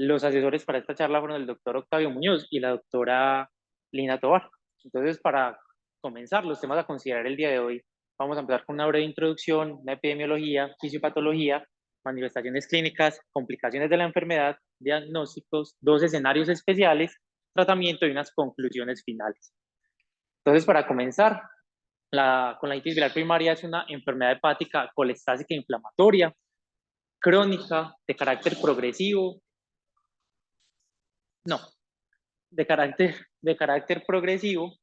Los asesores para esta charla fueron el doctor Octavio Muñoz y la doctora Lina Tovar. Entonces, para comenzar los temas a considerar el día de hoy, vamos a empezar con una breve introducción, una epidemiología, fisiopatología, manifestaciones clínicas, complicaciones de la enfermedad, diagnósticos, dos escenarios especiales, tratamiento y unas conclusiones finales. Entonces, para comenzar, la colonitis biliar primaria es una enfermedad hepática colestásica inflamatoria, crónica, de progresivo, no, de carácter progresivo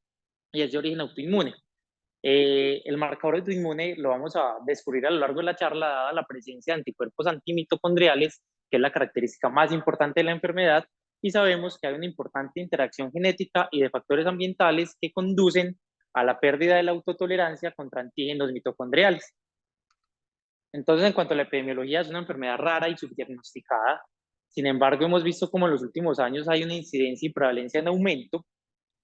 y es de origen autoinmune. El marcador autoinmune lo vamos a descubrir a lo largo de la charla, dada la presencia de anticuerpos antimitocondriales, que es la característica más importante de la enfermedad, y sabemos que hay una importante interacción genética y de factores ambientales que conducen a la pérdida de la autotolerancia contra antígenos mitocondriales. Entonces, en cuanto a la epidemiología, es una enfermedad rara y subdiagnosticada. Sin embargo, hemos visto como en los últimos años hay una incidencia y prevalencia en aumento,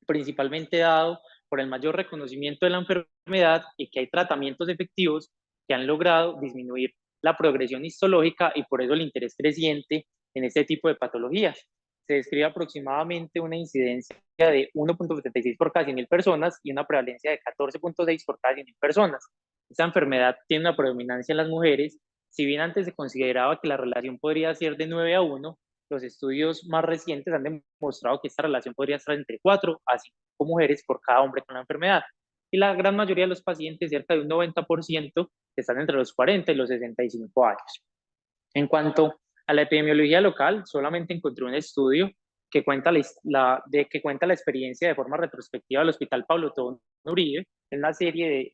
principalmente dado por el mayor reconocimiento de la enfermedad y que hay tratamientos efectivos que han logrado disminuir la progresión histológica y por eso el interés creciente en este tipo de patologías. Se describe aproximadamente una incidencia de 1.76 por cada 100.000 personas y una prevalencia de 14.6 por cada 100.000 personas. Esta enfermedad tiene una predominancia en las mujeres. Si bien antes se consideraba que la relación podría ser de 9 a 1, los estudios más recientes han demostrado que esta relación podría estar entre 4 a 5 mujeres por cada hombre con la enfermedad. Y la gran mayoría de los pacientes, cerca de un 90%, están entre los 40 y los 65 años. En cuanto a la epidemiología local, solamente encontré un estudio que cuenta la experiencia de forma retrospectiva del Hospital Pablo Tobón Uribe, en una serie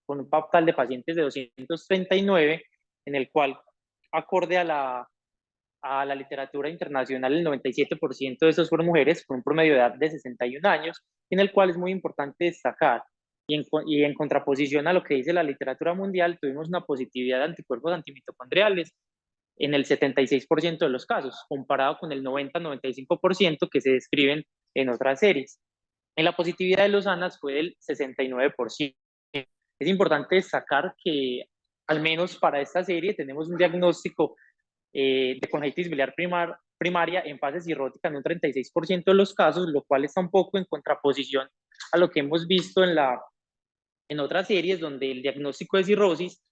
con un total de pacientes de 239, en el cual, acorde a la literatura internacional, el 97% de esos fueron mujeres con un promedio de edad de 61 años, en el cual es muy importante destacar. Y en contraposición a lo que dice la literatura mundial, tuvimos una positividad de anticuerpos antimitocondriales en el 76% de los casos, comparado con el 90-95% que se describen en otras series. En la positividad de los ANAS fue del 69%. Es importante destacar que, al menos para esta serie, tenemos un diagnóstico de congestitis biliar primaria en fase cirrótica en un 36% de los casos, lo cual está un poco en contraposición a lo que hemos visto en otras series donde el diagnóstico de cirrosis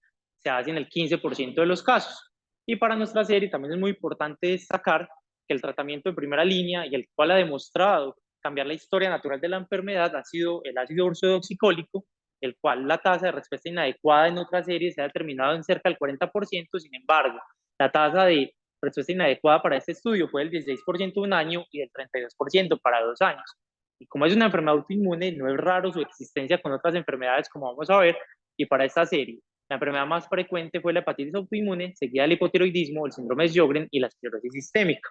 se hace en el 15% de los casos. Y para nuestra serie también es muy importante destacar que el tratamiento de primera línea y el cual ha demostrado cambiar la historia natural de la enfermedad ha sido el ácido ursodeoxicólico, el cual la tasa de respuesta inadecuada en otras series se ha determinado en cerca del 40%. Sin embargo, la tasa de respuesta inadecuada para este estudio fue del 16% un año y del 32% para 2 años. Y como es una enfermedad autoinmune, no es raro su existencia con otras enfermedades, como vamos a ver, y para esta serie, la enfermedad más frecuente fue la hepatitis autoinmune, seguida del hipotiroidismo, el síndrome de Sjögren y la esclerosis sistémica.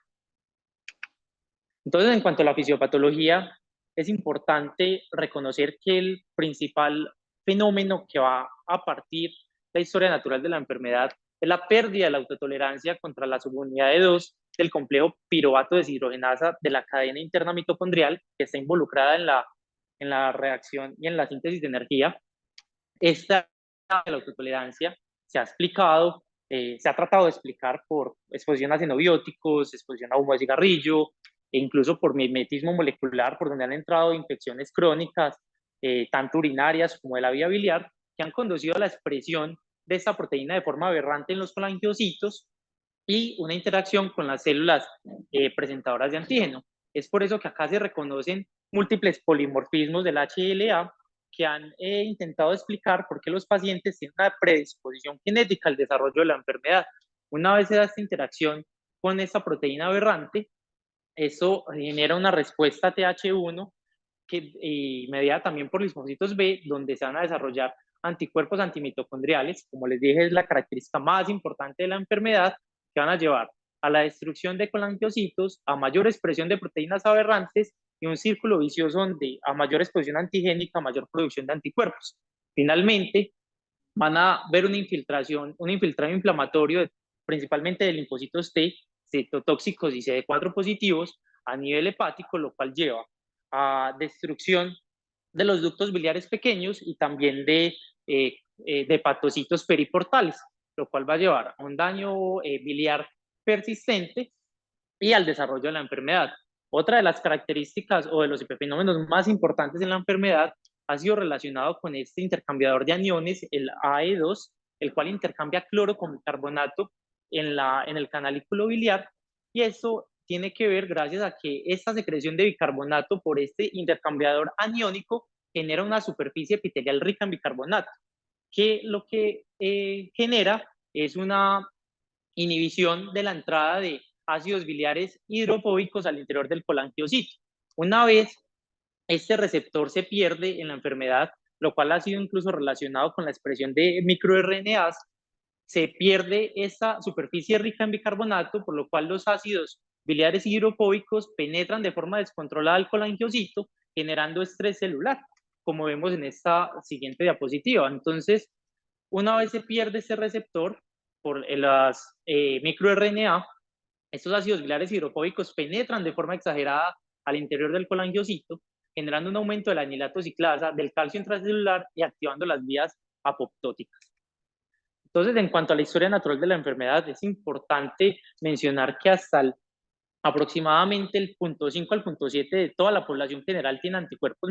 Entonces, en cuanto a la fisiopatología, es importante reconocer que el principal fenómeno que va a partir la historia natural de la enfermedad es la pérdida de la autotolerancia contra la subunidad de 2 del complejo piruvato deshidrogenasa de la cadena interna mitocondrial, que está involucrada en la reacción y en la síntesis de energía. Esta de la autotolerancia se ha explicado, se ha tratado de explicar por exposición a xenobióticos, exposición a humo de cigarrillo, e incluso por mimetismo molecular, por donde han entrado infecciones crónicas, tanto urinarias como de la vía biliar, que han conducido a la expresión de esta proteína de forma aberrante en los colangiocitos y una interacción con las células presentadoras de antígeno. Es por eso que acá se reconocen múltiples polimorfismos del HLA que han intentado explicar por qué los pacientes tienen una predisposición genética al desarrollo de la enfermedad. Una vez se da esta interacción con esta proteína aberrante, eso genera una respuesta TH1 mediada también por linfocitos B, donde se van a desarrollar anticuerpos antimitocondriales. Como les dije, es la característica más importante de la enfermedad, que van a llevar a la destrucción de colangiocitos, a mayor expresión de proteínas aberrantes y un círculo vicioso donde a mayor exposición antigénica, mayor producción de anticuerpos. Finalmente, van a ver una infiltración, un infiltrado inflamatorio principalmente de linfocitos T, citotóxicos y CD4 positivos a nivel hepático, lo cual lleva a destrucción de los ductos biliares pequeños y también de hepatocitos periportales, lo cual va a llevar a un daño biliar persistente y al desarrollo de la enfermedad. Otra de las características o de los epifenómenos más importantes en la enfermedad ha sido relacionado con este intercambiador de aniones, el AE2, el cual intercambia cloro con bicarbonato en el canalículo biliar, y eso tiene que ver gracias a que esta secreción de bicarbonato por este intercambiador aniónico genera una superficie epitelial rica en bicarbonato, que lo que genera es una inhibición de la entrada de ácidos biliares hidrofóbicos al interior del colangiocito. Una vez este receptor se pierde en la enfermedad, lo cual ha sido incluso relacionado con la expresión de microRNAs, se pierde esta superficie rica en bicarbonato, por lo cual los ácidos biliares hidrofóbicos penetran de forma descontrolada al colangiocito, generando estrés celular, como vemos en esta siguiente diapositiva. Entonces, una vez se pierde este receptor por las microRNA, estos ácidos biliares hidrofóbicos penetran de forma exagerada al interior del colangiocito, generando un aumento de la anilato ciclasa, del calcio intracelular y activando las vías apoptóticas. Entonces, en cuanto a la historia natural de la enfermedad, es importante mencionar que hasta aproximadamente el 0.5 al 0.7 de toda la población general tiene anticuerpos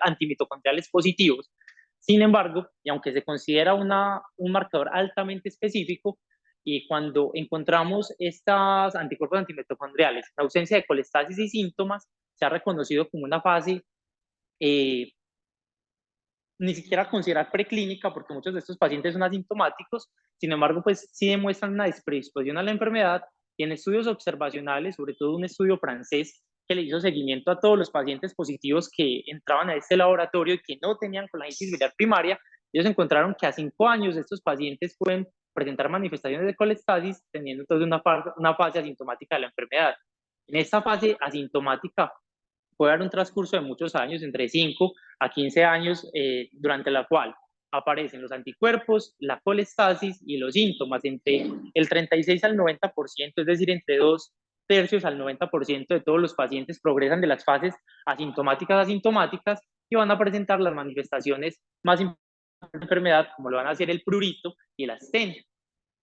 antimitocondriales positivos. Sin embargo, y aunque se considera un marcador altamente específico, y cuando encontramos estos anticuerpos antimitocondriales en ausencia de colestasis y síntomas, se ha reconocido como una fase ni siquiera considerar preclínica, porque muchos de estos pacientes son asintomáticos, sin embargo, pues sí demuestran una predisposición a la enfermedad, y en estudios observacionales, sobre todo un estudio francés que le hizo seguimiento a todos los pacientes positivos que entraban a este laboratorio y que no tenían colonitis biliar primaria, ellos encontraron que a 5 años estos pacientes pueden presentar manifestaciones de colestasis, teniendo entonces una fase asintomática de la enfermedad. En esta fase asintomática puede haber un transcurso de muchos años, entre 5 a 15 años, durante la cual aparecen los anticuerpos, la colestasis y los síntomas entre el 36 al 90%, es decir, entre 2/3 al 90% de todos los pacientes progresan de las fases asintomáticas a asintomáticas y van a presentar las manifestaciones más importantes de la enfermedad, como lo van a hacer el prurito y la astenia.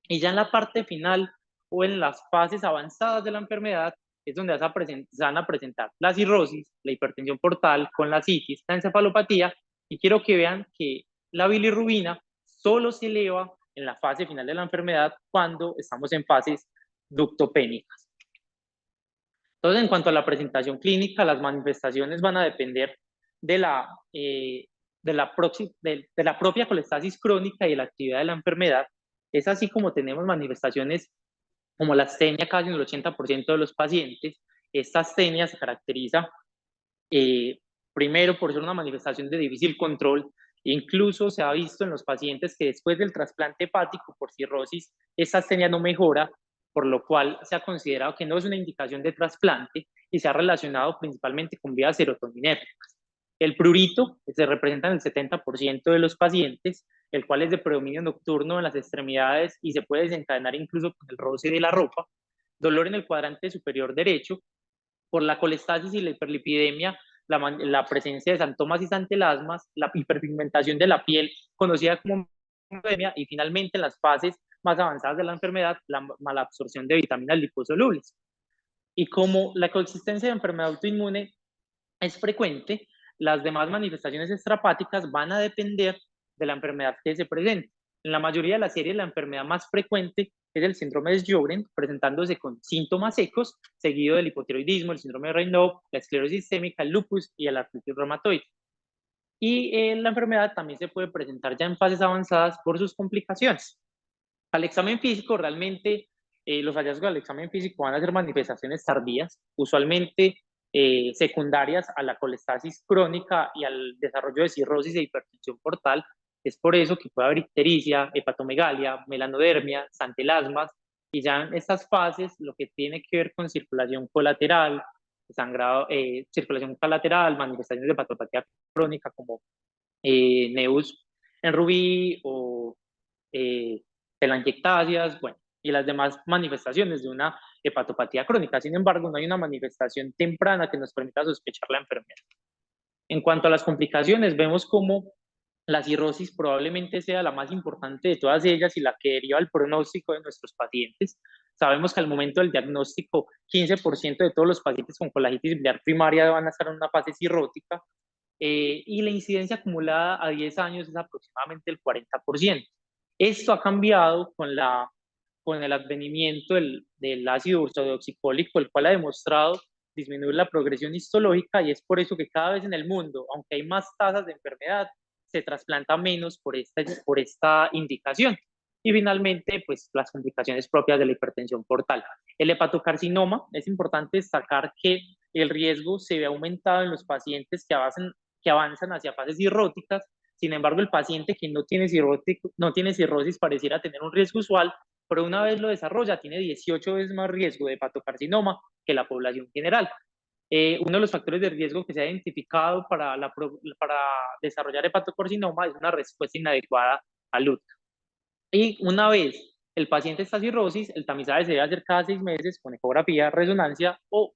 Y ya en la parte final o en las fases avanzadas de la enfermedad es donde se van a presentar la cirrosis, la hipertensión portal con la citis, la encefalopatía, y quiero que vean que la bilirrubina solo se eleva en la fase final de la enfermedad cuando estamos en fases ductopénicas. Entonces, en cuanto a la presentación clínica, las manifestaciones van a depender de la propia colestasis crónica y de la actividad de la enfermedad. Es así como tenemos manifestaciones como la astenia casi en el 80% de los pacientes. Esta astenia se caracteriza primero por ser una manifestación de difícil control. Incluso se ha visto en los pacientes que después del trasplante hepático por cirrosis, esta astenia no mejora, por lo cual se ha considerado que no es una indicación de trasplante y se ha relacionado principalmente con vías serotoninérgicas. El prurito se representa en el 70% de los pacientes, el cual es de predominio nocturno en las extremidades y se puede desencadenar incluso con el roce de la ropa. Dolor en el cuadrante superior derecho. Por la colestasis y la hiperlipidemia, la presencia de santomas y santelasmas, la hiperpigmentación de la piel, conocida como lipidemia, y finalmente en las fases más avanzadas de la enfermedad, la malabsorción de vitaminas liposolubles. Y como la coexistencia de enfermedad autoinmune es frecuente, las demás manifestaciones extrahepáticas van a depender de la enfermedad que se presente. En la mayoría de las series, la enfermedad más frecuente es el síndrome de Sjögren, presentándose con síntomas secos, seguido del hipotiroidismo, el síndrome de Raynaud, la esclerosis sistémica, el lupus y el artritis reumatoide. Y la enfermedad también se puede presentar ya en fases avanzadas por sus complicaciones. Al examen físico, realmente los hallazgos del examen físico van a ser manifestaciones tardías, usualmente secundarias a la colestasis crónica y al desarrollo de cirrosis e hipertensión portal. Es por eso que puede haber ictericia, hepatomegalia, melanodermia, santelasmas, y ya en estas fases lo que tiene que ver con circulación colateral, sangrado, circulación colateral, manifestaciones de hepatopatía crónica como neus en rubí o telangiectasias, bueno, y las demás manifestaciones de una hepatopatía crónica. Sin embargo, no hay una manifestación temprana que nos permita sospechar la enfermedad. En cuanto a las complicaciones, vemos cómo La cirrosis probablemente sea la más importante de todas ellas y la que deriva el pronóstico de nuestros pacientes. Sabemos que al momento del diagnóstico, 15% de todos los pacientes con colagitis biliar primaria van a estar en una fase cirrótica, y la incidencia acumulada a 10 años es aproximadamente el 40%. Esto ha cambiado con el advenimiento del ácido ursodeoxicólico, el cual ha demostrado disminuir la progresión histológica, y es por eso que cada vez en el mundo, aunque hay más tasas de enfermedad, se trasplanta menos por esta indicación. Y finalmente, pues las complicaciones propias de la hipertensión portal. El hepatocarcinoma, es importante destacar que el riesgo se ve aumentado en los pacientes que avanzan hacia fases cirróticas. Sin embargo, el paciente que no tiene cirrosis pareciera tener un riesgo usual, pero una vez lo desarrolla, tiene 18 veces más riesgo de hepatocarcinoma que la población general. Uno de los factores de riesgo que se ha identificado para desarrollar hepatocarcinoma es una respuesta inadecuada al UTCA. Y una vez el paciente está cirrosis, el tamizaje se debe hacer cada 6 meses con ecografía, resonancia o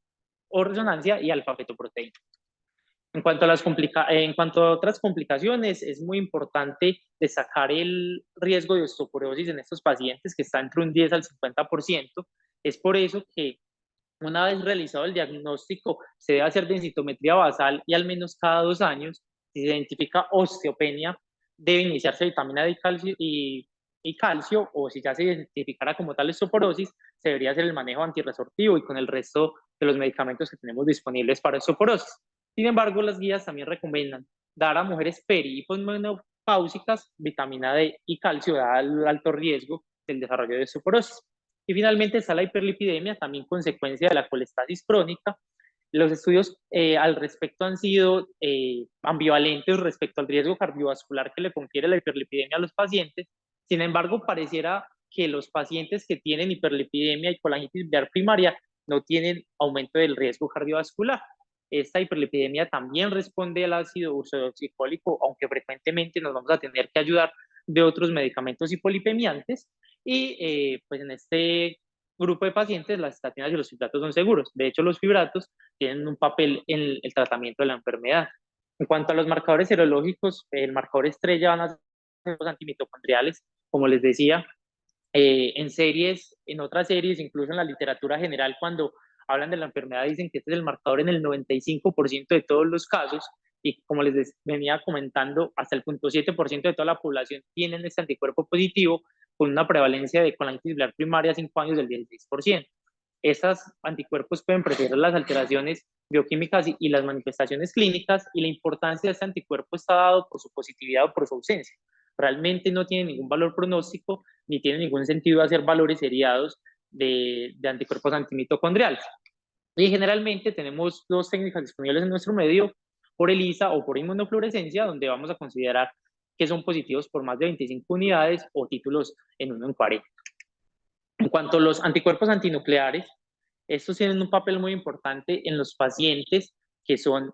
resonancia y alfa-fetoproteína. En cuanto a otras complicaciones, es muy importante destacar el riesgo de osteoporosis en estos pacientes, que está entre un 10 al 50%. Es por eso que una vez realizado el diagnóstico, se debe hacer densitometría basal y al menos cada 2 años. Si se identifica osteopenia, debe iniciarse vitamina D y calcio, o si ya se identificara como tal osteoporosis, se debería hacer el manejo antirresortivo y con el resto de los medicamentos que tenemos disponibles para osteoporosis. Sin embargo, las guías también recomiendan dar a mujeres peri y posmenopáusicas vitamina D y calcio, dado el alto riesgo del desarrollo de osteoporosis. Y finalmente está la hiperlipidemia, también consecuencia de la colestasis crónica. Los estudios al respecto han sido ambivalentes respecto al riesgo cardiovascular que le confiere la hiperlipidemia a los pacientes. Sin embargo, pareciera que los pacientes que tienen hiperlipidemia y colangitis biliar primaria no tienen aumento del riesgo cardiovascular. Esta hiperlipidemia también responde al ácido ursodeoxicólico, aunque frecuentemente nos vamos a tener que ayudar de otros medicamentos hipolipemiantes. Y pues en este grupo de pacientes las estatinas y los fibratos son seguros. De hecho, los fibratos tienen un papel en el tratamiento de la enfermedad. En cuanto a los marcadores serológicos, el marcador estrella van a ser los antimitocondriales, como les decía, en otras series, incluso en la literatura general, cuando hablan de la enfermedad, dicen que este es el marcador en el 95% de todos los casos, y como les venía comentando, hasta el 0.7% de toda la población tienen este anticuerpo positivo, con una prevalencia de colangitis biliar primaria a 5 años del 16%. Estos anticuerpos pueden preferir las alteraciones bioquímicas y las manifestaciones clínicas, y la importancia de este anticuerpo está dado por su positividad o por su ausencia. Realmente no tiene ningún valor pronóstico, ni tiene ningún sentido hacer valores seriados de anticuerpos antimitocondriales. Y generalmente tenemos dos técnicas disponibles en nuestro medio, por ELISA o por inmunofluorescencia, donde vamos a considerar que son positivos por más de 25 unidades o títulos en 1 en 40. En cuanto a los anticuerpos antinucleares, estos tienen un papel muy importante en los pacientes que son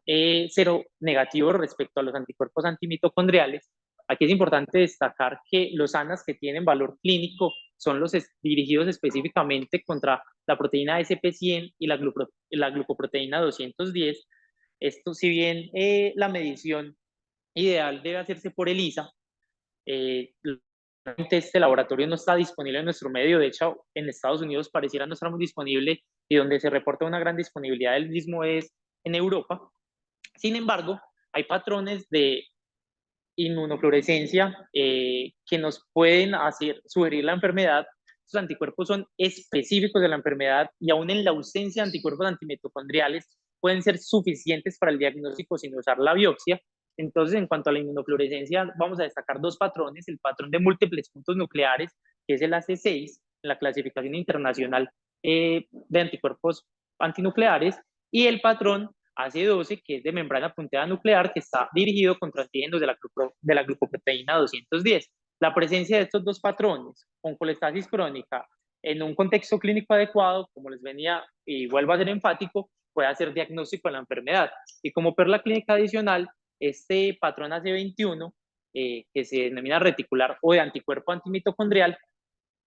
cero negativos respecto a los anticuerpos antimitocondriales. Aquí es importante destacar que los ANAs que tienen valor clínico son los dirigidos específicamente contra la proteína SP100 y la glucoproteína 210. Esto, si bien la medición ideal debe hacerse por ELISA, este laboratorio no está disponible en nuestro medio. De hecho, en Estados Unidos pareciera no estar muy disponible, y donde se reporta una gran disponibilidad del mismo es en Europa. Sin embargo, hay patrones de inmunofluorescencia que nos pueden hacer sugerir la enfermedad. Estos anticuerpos son específicos de la enfermedad, y aún en la ausencia de anticuerpos antimitocondriales pueden ser suficientes para el diagnóstico sin usar la biopsia. Entonces, en cuanto a la inmunofluorescencia, vamos a destacar dos patrones: el patrón de múltiples puntos nucleares, que es el AC6, en la clasificación internacional de anticuerpos antinucleares, y el patrón AC12, que es de membrana punteada nuclear, que está dirigido contra antígenos de la glucoproteína 210. La presencia de estos dos patrones con colestasis crónica en un contexto clínico adecuado, como les venía, y vuelvo a ser enfático, puede hacer diagnóstico de la enfermedad. Y como perla clínica adicional, este patrón AC21, que se denomina reticular o de anticuerpo antimitocondrial,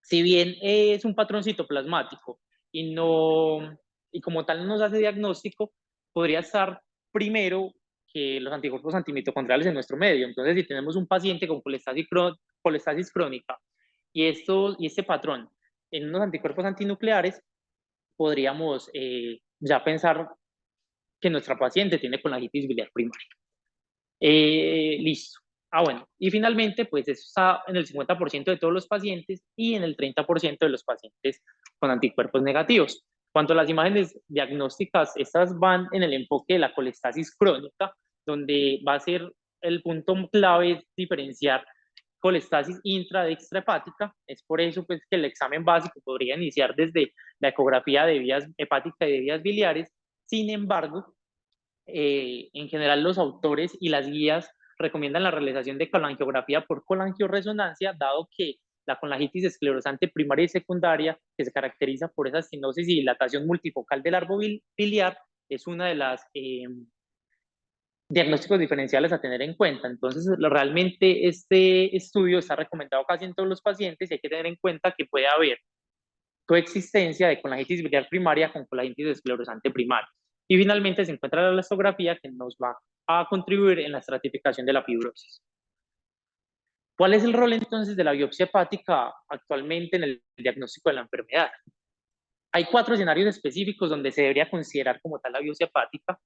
si bien es un patrón citoplasmático y, no, y como tal no nos hace diagnóstico, podría estar primero que los anticuerpos antimitocondriales en nuestro medio. Entonces, si tenemos un paciente con colestasis crónica y este patrón en unos anticuerpos antinucleares, podríamos ya pensar que nuestra paciente tiene colangitis biliar primaria. Listo. Bueno, y finalmente, pues eso está en el 50% de todos los pacientes y en el 30% de los pacientes con anticuerpos negativos. Cuanto a las imágenes diagnósticas, estas van en el enfoque de la colestasis crónica, donde va a ser el punto clave diferenciar colestasis intra y extrahepática. Es por eso pues, que el examen básico podría iniciar desde la ecografía de vías hepáticas y de vías biliares. Sin embargo, en general los autores y las guías recomiendan la realización de colangiografía por colangioresonancia, dado que la colangitis esclerosante primaria y secundaria, que se caracteriza por esa estenosis y dilatación multifocal del árbol biliar, es una de las diagnósticos diferenciales a tener en cuenta. Entonces, realmente este estudio está recomendado casi en todos los pacientes y hay que tener en cuenta que puede haber coexistencia de colangitis biliar primaria con colangitis esclerosante primaria. Y finalmente se encuentra la elastografía que nos va a contribuir en la estratificación de la fibrosis. ¿Cuál es el rol entonces de la biopsia hepática actualmente en el diagnóstico de la enfermedad? Hay 4 escenarios específicos donde se debería considerar como tal la biopsia hepática.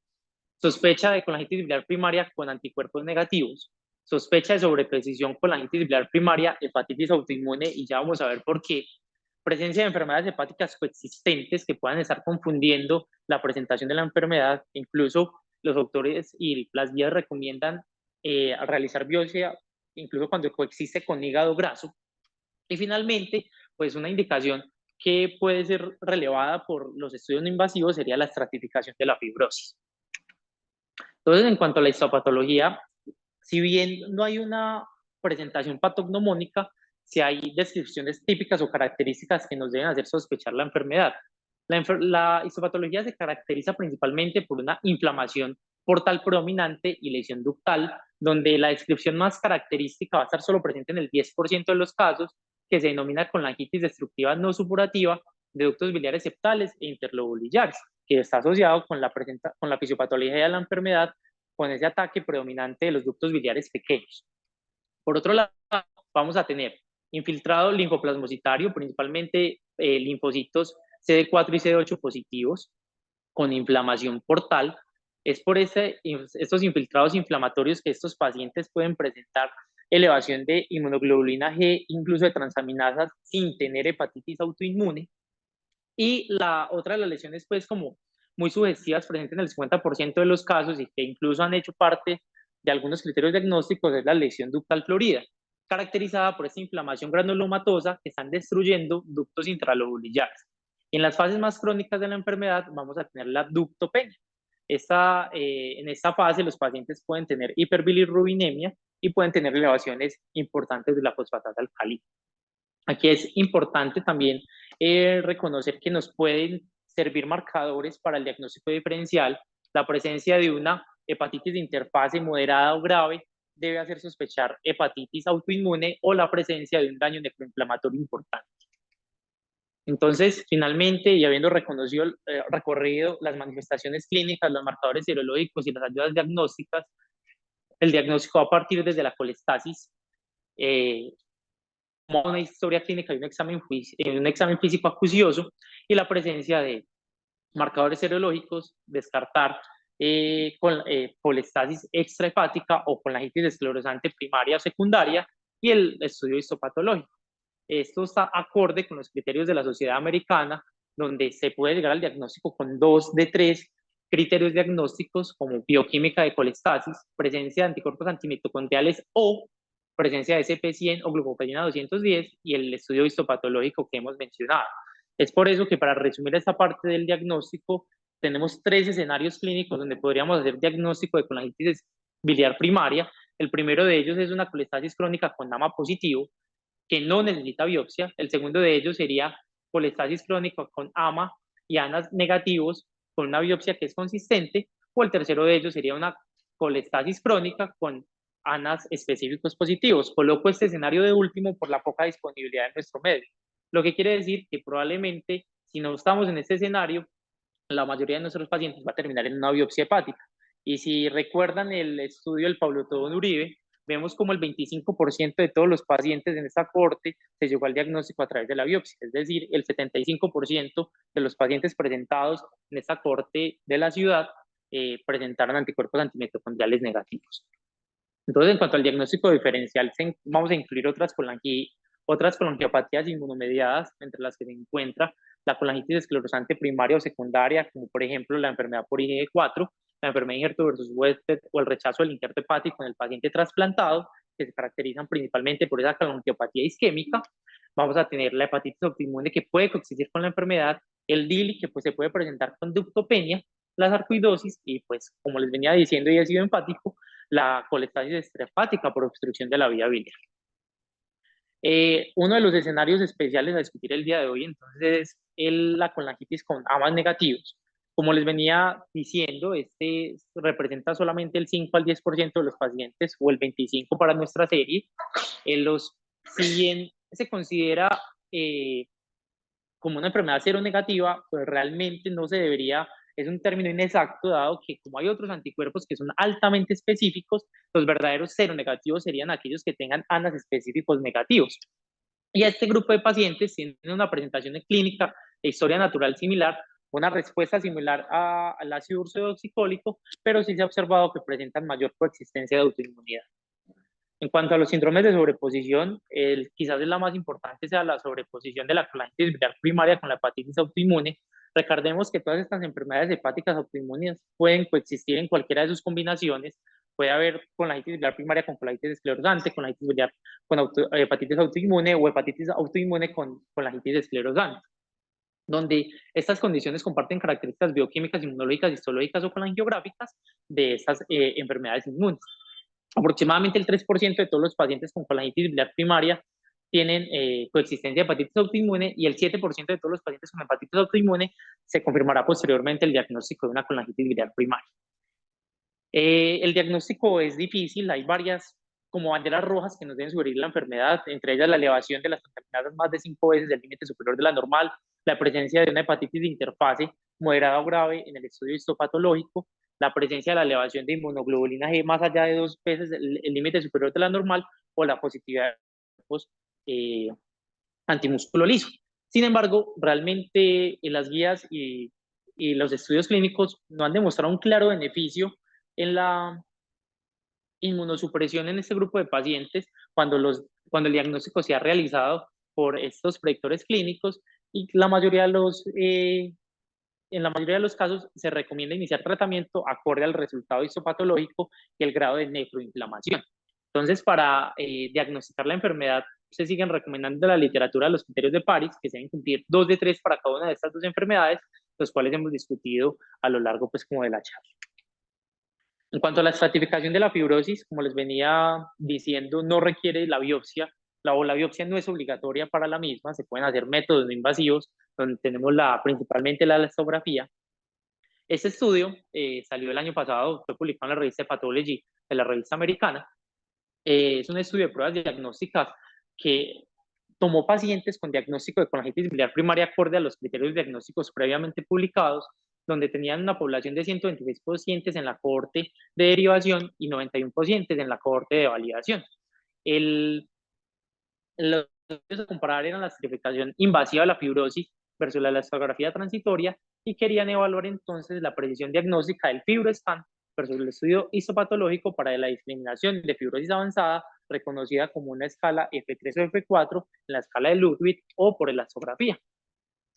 Sospecha de colangitis biliar primaria con anticuerpos negativos, sospecha de sobreprecisión colangitis biliar primaria, hepatitis autoinmune, y ya vamos a ver por qué, presencia de enfermedades hepáticas coexistentes que puedan estar confundiendo la presentación de la enfermedad. Incluso los autores y las guías recomiendan realizar biopsia incluso cuando coexiste con hígado graso. Y finalmente, pues una indicación que puede ser relevada por los estudios no invasivos sería la estratificación de la fibrosis. Entonces, en cuanto a la histopatología, si bien no hay una presentación patognomónica, si hay descripciones típicas o características que nos deben hacer sospechar la enfermedad. La histopatología se caracteriza principalmente por una inflamación portal predominante y lesión ductal, donde la descripción más característica va a estar solo presente en el 10% de los casos, que se denomina colangitis destructiva no supurativa de ductos biliares septales e interloboliares, que está asociado con la fisiopatología de la enfermedad, con ese ataque predominante de los ductos biliares pequeños. Por otro lado, vamos a tener infiltrado linfoplasmocitario, principalmente linfocitos CD4 y CD8 positivos, con inflamación portal. Es por estos infiltrados inflamatorios que estos pacientes pueden presentar elevación de inmunoglobulina G, incluso de transaminasas, sin tener hepatitis autoinmune. Y la otra de las lesiones, pues, como muy sugestivas, presentes en el 50% de los casos y que incluso han hecho parte de algunos criterios diagnósticos, es la lesión ductal florida, caracterizada por esta inflamación granulomatosa que están destruyendo ductos intralobulares. Y en las fases más crónicas de la enfermedad vamos a tener la ductopenia. En esta fase los pacientes pueden tener hiperbilirrubinemia y pueden tener elevaciones importantes de la fosfatasa alcalina. Aquí es importante también reconocer que nos pueden servir marcadores para el diagnóstico diferencial. La presencia de una hepatitis de interfase moderada o grave debe hacer sospechar hepatitis autoinmune o la presencia de un daño necroinflamatorio importante. Entonces, finalmente, y habiendo recorrido las manifestaciones clínicas, los marcadores serológicos y las ayudas diagnósticas, el diagnóstico va a partir desde la colestasis, una historia clínica y un examen físico acucioso y la presencia de marcadores serológicos, descartar colestasis extrahepática o colangitis esclerosante primaria o secundaria y el estudio histopatológico. Esto está acorde con los criterios de la Sociedad Americana, donde se puede llegar al diagnóstico con 2 de 3 criterios diagnósticos como bioquímica de colestasis, presencia de anticuerpos antimitocondriales o presencia de SP100 o glucopetina 210 y el estudio histopatológico que hemos mencionado. Es por eso que para resumir esta parte del diagnóstico, tenemos 3 escenarios clínicos donde podríamos hacer diagnóstico de colangitis biliar primaria. El primero de ellos es una colestasis crónica con NAMA positivo, que no necesita biopsia. El segundo de ellos sería colestasis crónica con AMA y ANAS negativos con una biopsia que es consistente. O el tercero de ellos sería una colestasis crónica con ANAS específicos positivos. Coloco este escenario de último por la poca disponibilidad de nuestro medio. Lo que quiere decir que probablemente, si no estamos en este escenario, la mayoría de nuestros pacientes va a terminar en una biopsia hepática. Y si recuerdan el estudio del Pablo Tobón Uribe, vemos como el 25% de todos los pacientes en esta cohorte se llegó al diagnóstico a través de la biopsia, es decir, el 75% de los pacientes presentados en esta cohorte de la ciudad presentaron anticuerpos antimitocondriales negativos. Entonces, en cuanto al diagnóstico diferencial, vamos a incluir otras colangiopatías inmunomediadas, entre las que se encuentra la colangitis esclerosante primaria o secundaria, como por ejemplo la enfermedad por IgG4, la enfermedad de injerto versus huésped o el rechazo del injerto hepático en el paciente trasplantado, que se caracterizan principalmente por esa colangiopatía isquémica. Vamos a tener la hepatitis autoinmune que puede coexistir con la enfermedad, el DILI que pues se puede presentar con ductopenia, la sarcoidosis y pues como les venía diciendo y ha sido empático, la colestasis extrahepática por obstrucción de la vía biliar. Uno de los escenarios especiales a discutir el día de hoy entonces es la colangitis con AMAs negativos. Como les venía diciendo, este representa solamente el 5 al 10% de los pacientes o el 25% para nuestra serie. Si bien se considera como una enfermedad seronegativa, pues realmente no se debería, es un término inexacto, dado que como hay otros anticuerpos que son altamente específicos, los verdaderos seronegativos serían aquellos que tengan ANAs específicos negativos. Y este grupo de pacientes tienen una presentación clínica de historia natural similar, una respuesta similar al ácido ursodeoxicólico, pero sí se ha observado que presentan mayor coexistencia de autoinmunidad. En cuanto a los síndromes de sobreposición, quizás la más importante sea la sobreposición de la colangitis biliar primaria con la hepatitis autoinmune. Recordemos que todas estas enfermedades hepáticas autoinmunes pueden coexistir en cualquiera de sus combinaciones. Puede haber colangitis biliar primaria con colangitis esclerosante, colangitis biliar con hepatitis autoinmune o hepatitis autoinmune con colangitis esclerosante, donde estas condiciones comparten características bioquímicas, inmunológicas, histológicas o colangiográficas de estas enfermedades inmunes. Aproximadamente el 3% de todos los pacientes con colangitis biliar primaria tienen coexistencia de hepatitis autoinmune y el 7% de todos los pacientes con hepatitis autoinmune se confirmará posteriormente el diagnóstico de una colangitis biliar primaria. El diagnóstico es difícil, hay varias como banderas rojas que nos deben sugerir la enfermedad, entre ellas la elevación de las contaminadas más de 5 veces del límite superior de la normal, la presencia de una hepatitis de interfase moderada o grave en el estudio histopatológico, la presencia de la elevación de inmunoglobulina G más allá de 2 veces el límite superior de la normal o la positividad de cuerpos antimúsculo liso. Sin embargo, realmente las guías y los estudios clínicos no han demostrado un claro beneficio en la inmunosupresión en este grupo de pacientes cuando el diagnóstico se ha realizado por estos predictores clínicos y en la mayoría de los casos se recomienda iniciar tratamiento acorde al resultado histopatológico y el grado de nefroinflamación. Entonces, para diagnosticar la enfermedad, se siguen recomendando la literatura los criterios de Paris, que se deben cumplir 2 de 3 para cada una de estas dos enfermedades, los cuales hemos discutido a lo largo pues, como de la charla. En cuanto a la estratificación de la fibrosis, como les venía diciendo, no requiere la biopsia, la biopsia no es obligatoria para la misma, se pueden hacer métodos no invasivos, donde tenemos principalmente la elastografía. Este estudio salió el año pasado, fue publicado en la revista Pathology de la revista americana. Es un estudio de pruebas diagnósticas que tomó pacientes con diagnóstico de colangitis biliar primaria acorde a los criterios diagnósticos previamente publicados, donde tenían una población de 126 pacientes en la cohorte de derivación y 91 pacientes en la cohorte de validación. Los estudios a comparar eran la estratificación invasiva de la fibrosis versus la elastografía transitoria y querían evaluar entonces la precisión diagnóstica del FibroScan versus el estudio histopatológico para la discriminación de fibrosis avanzada, reconocida como una escala F3 o F4 en la escala de Ludwig o por elastografía.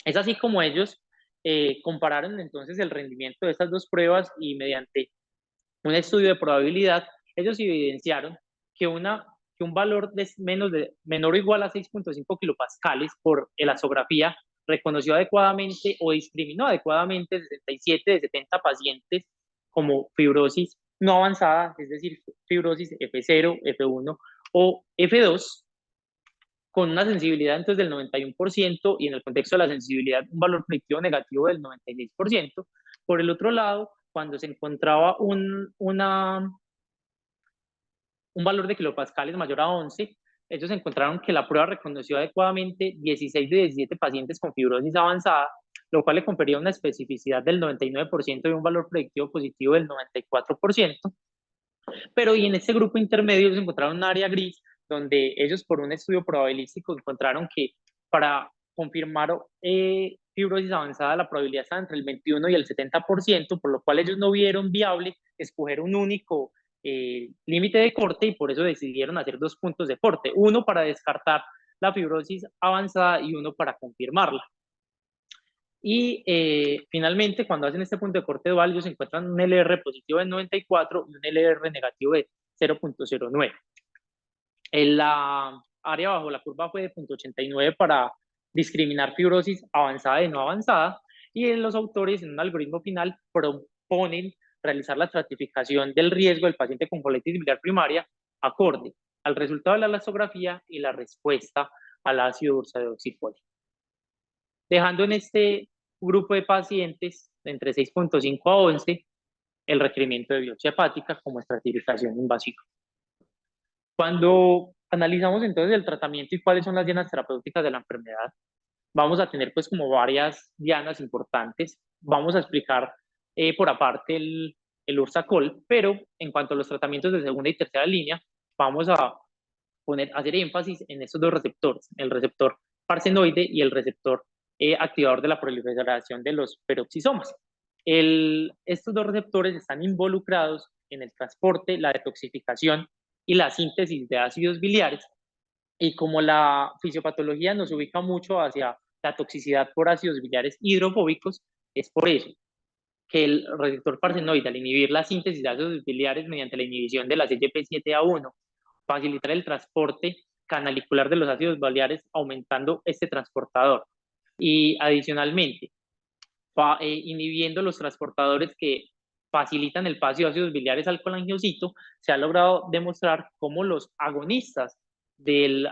Es así como ellos compararon entonces el rendimiento de estas dos pruebas y mediante un estudio de probabilidad, ellos evidenciaron que un valor menor o igual a 6.5 kilopascales por elastografía reconoció adecuadamente o discriminó adecuadamente 67 de 70 pacientes como fibrosis no avanzada, es decir, fibrosis F0, F1 o F2, con una sensibilidad entonces del 91% y en el contexto de la sensibilidad un valor predictivo negativo del 96%. Por el otro lado, cuando se encontraba un valor de kilopascales mayor a 11, ellos encontraron que la prueba reconoció adecuadamente 16 de 17 pacientes con fibrosis avanzada, lo cual le confería una especificidad del 99% y un valor predictivo positivo del 94%. Pero y en este grupo intermedio se encontraron un área gris donde ellos por un estudio probabilístico encontraron que para confirmar fibrosis avanzada la probabilidad estaba entre el 21 y el 70%, por lo cual ellos no vieron viable escoger un único límite de corte y por eso decidieron hacer 2 puntos de corte, uno para descartar la fibrosis avanzada y uno para confirmarla. Y finalmente, cuando hacen este punto de corte dual, ellos encuentran un LR positivo de 94 y un LR negativo de 0.09. En la área bajo la curva fue de 0.89 para discriminar fibrosis avanzada y no avanzada, y los autores en un algoritmo final proponen realizar la estratificación del riesgo del paciente con colitis biliar primaria acorde al resultado de la elastografía y la respuesta al ácido ursodeoxifólico, dejando en este grupo de pacientes entre 6.5 a 11 el requerimiento de biopsia hepática como estratificación invasiva. Cuando analizamos entonces el tratamiento y cuáles son las dianas terapéuticas de la enfermedad, vamos a tener pues como varias dianas importantes. Vamos a explicar por aparte el Ursacol, pero en cuanto a los tratamientos de segunda y tercera línea, vamos a hacer énfasis en estos dos receptores, el receptor farsenoide y el receptor activador de la proliferación de los peroxisomas. Estos dos receptores están involucrados en el transporte, la detoxificación y la síntesis de ácidos biliares, y como la fisiopatología nos ubica mucho hacia la toxicidad por ácidos biliares hidrofóbicos, es por eso que el receptor farsenoide, al inhibir la síntesis de ácidos biliares mediante la inhibición de la CYP7A1, facilitar el transporte canalicular de los ácidos biliares, aumentando este transportador. Y adicionalmente, inhibiendo los transportadores que facilitan el paso de ácidos biliares al colangiocito, se ha logrado demostrar cómo los agonistas del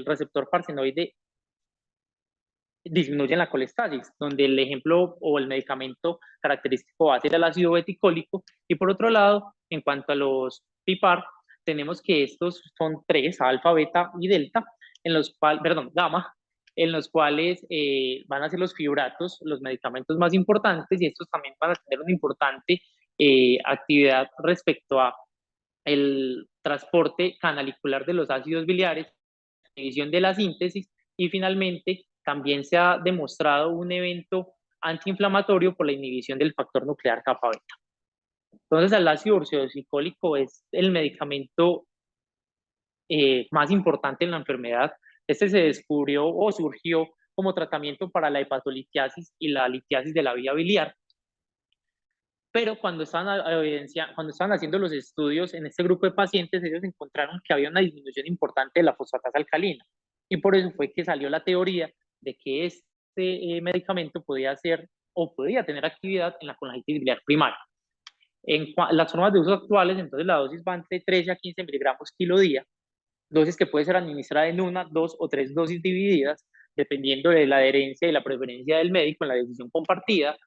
receptor farsenoide disminuyen la colestasis, donde el ejemplo o el medicamento característico va a ser el ácido beticólico. Y por otro lado, en cuanto a los PIPAR, tenemos que estos son 3, alfa, beta y delta, en los cuales, perdón, gamma, en los cuales van a ser los fibratos, los medicamentos más importantes, y estos también van a tener una importante actividad respecto a el transporte canalicular de los ácidos biliares, inhibición de la síntesis, y finalmente también se ha demostrado un evento antiinflamatorio por la inhibición del factor nuclear kappa beta. Entonces, el ácido ursodeoxicólico es el medicamento más importante en la enfermedad. Este se descubrió o surgió como tratamiento para la hepatolitiasis y la litiasis de la vía biliar. Pero cuando estaban haciendo los estudios en este grupo de pacientes, ellos encontraron que había una disminución importante de la fosfatasa alcalina. Y por eso fue que salió la teoría de que este medicamento podía ser o podía tener actividad en la colangitis biliar primaria. En las formas de uso actuales, entonces la dosis va entre 13 a 15 miligramos kilo día, dosis que puede ser administrada en 1, 2 o 3 dosis divididas, dependiendo de la adherencia y la preferencia del médico en la decisión compartida.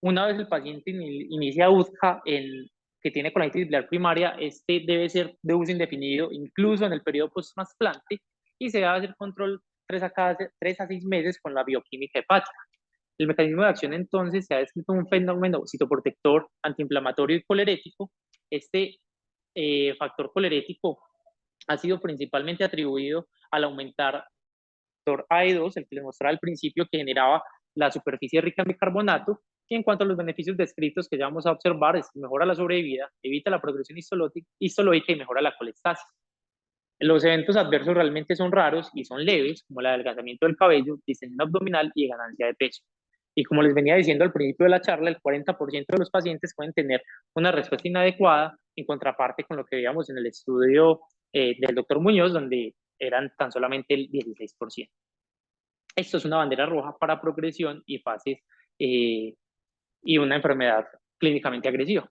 Una vez el paciente inicia UTCA que tiene colangitis biliar primaria, este debe ser de uso indefinido, incluso en el periodo post-trasplante, y se debe hacer control 3 a 6 meses con la bioquímica hepática. El mecanismo de acción entonces se ha descrito un fenómeno citoprotector, antiinflamatorio y colerético. Este factor colerético ha sido principalmente atribuido al aumentar el AE2, el que les mostraba al principio, que generaba la superficie rica en bicarbonato. Y en cuanto a los beneficios descritos que ya vamos a observar, es que mejora la sobrevida, evita la progresión histológica y mejora la colestasis. Los eventos adversos realmente son raros y son leves, como el adelgazamiento del cabello, distensión abdominal y ganancia de peso. Y como les venía diciendo al principio de la charla, el 40% de los pacientes pueden tener una respuesta inadecuada, en contraparte con lo que veíamos en el estudio del doctor Muñoz, donde eran tan solamente el 16%. Esto es una bandera roja para progresión y fases y una enfermedad clínicamente agresiva.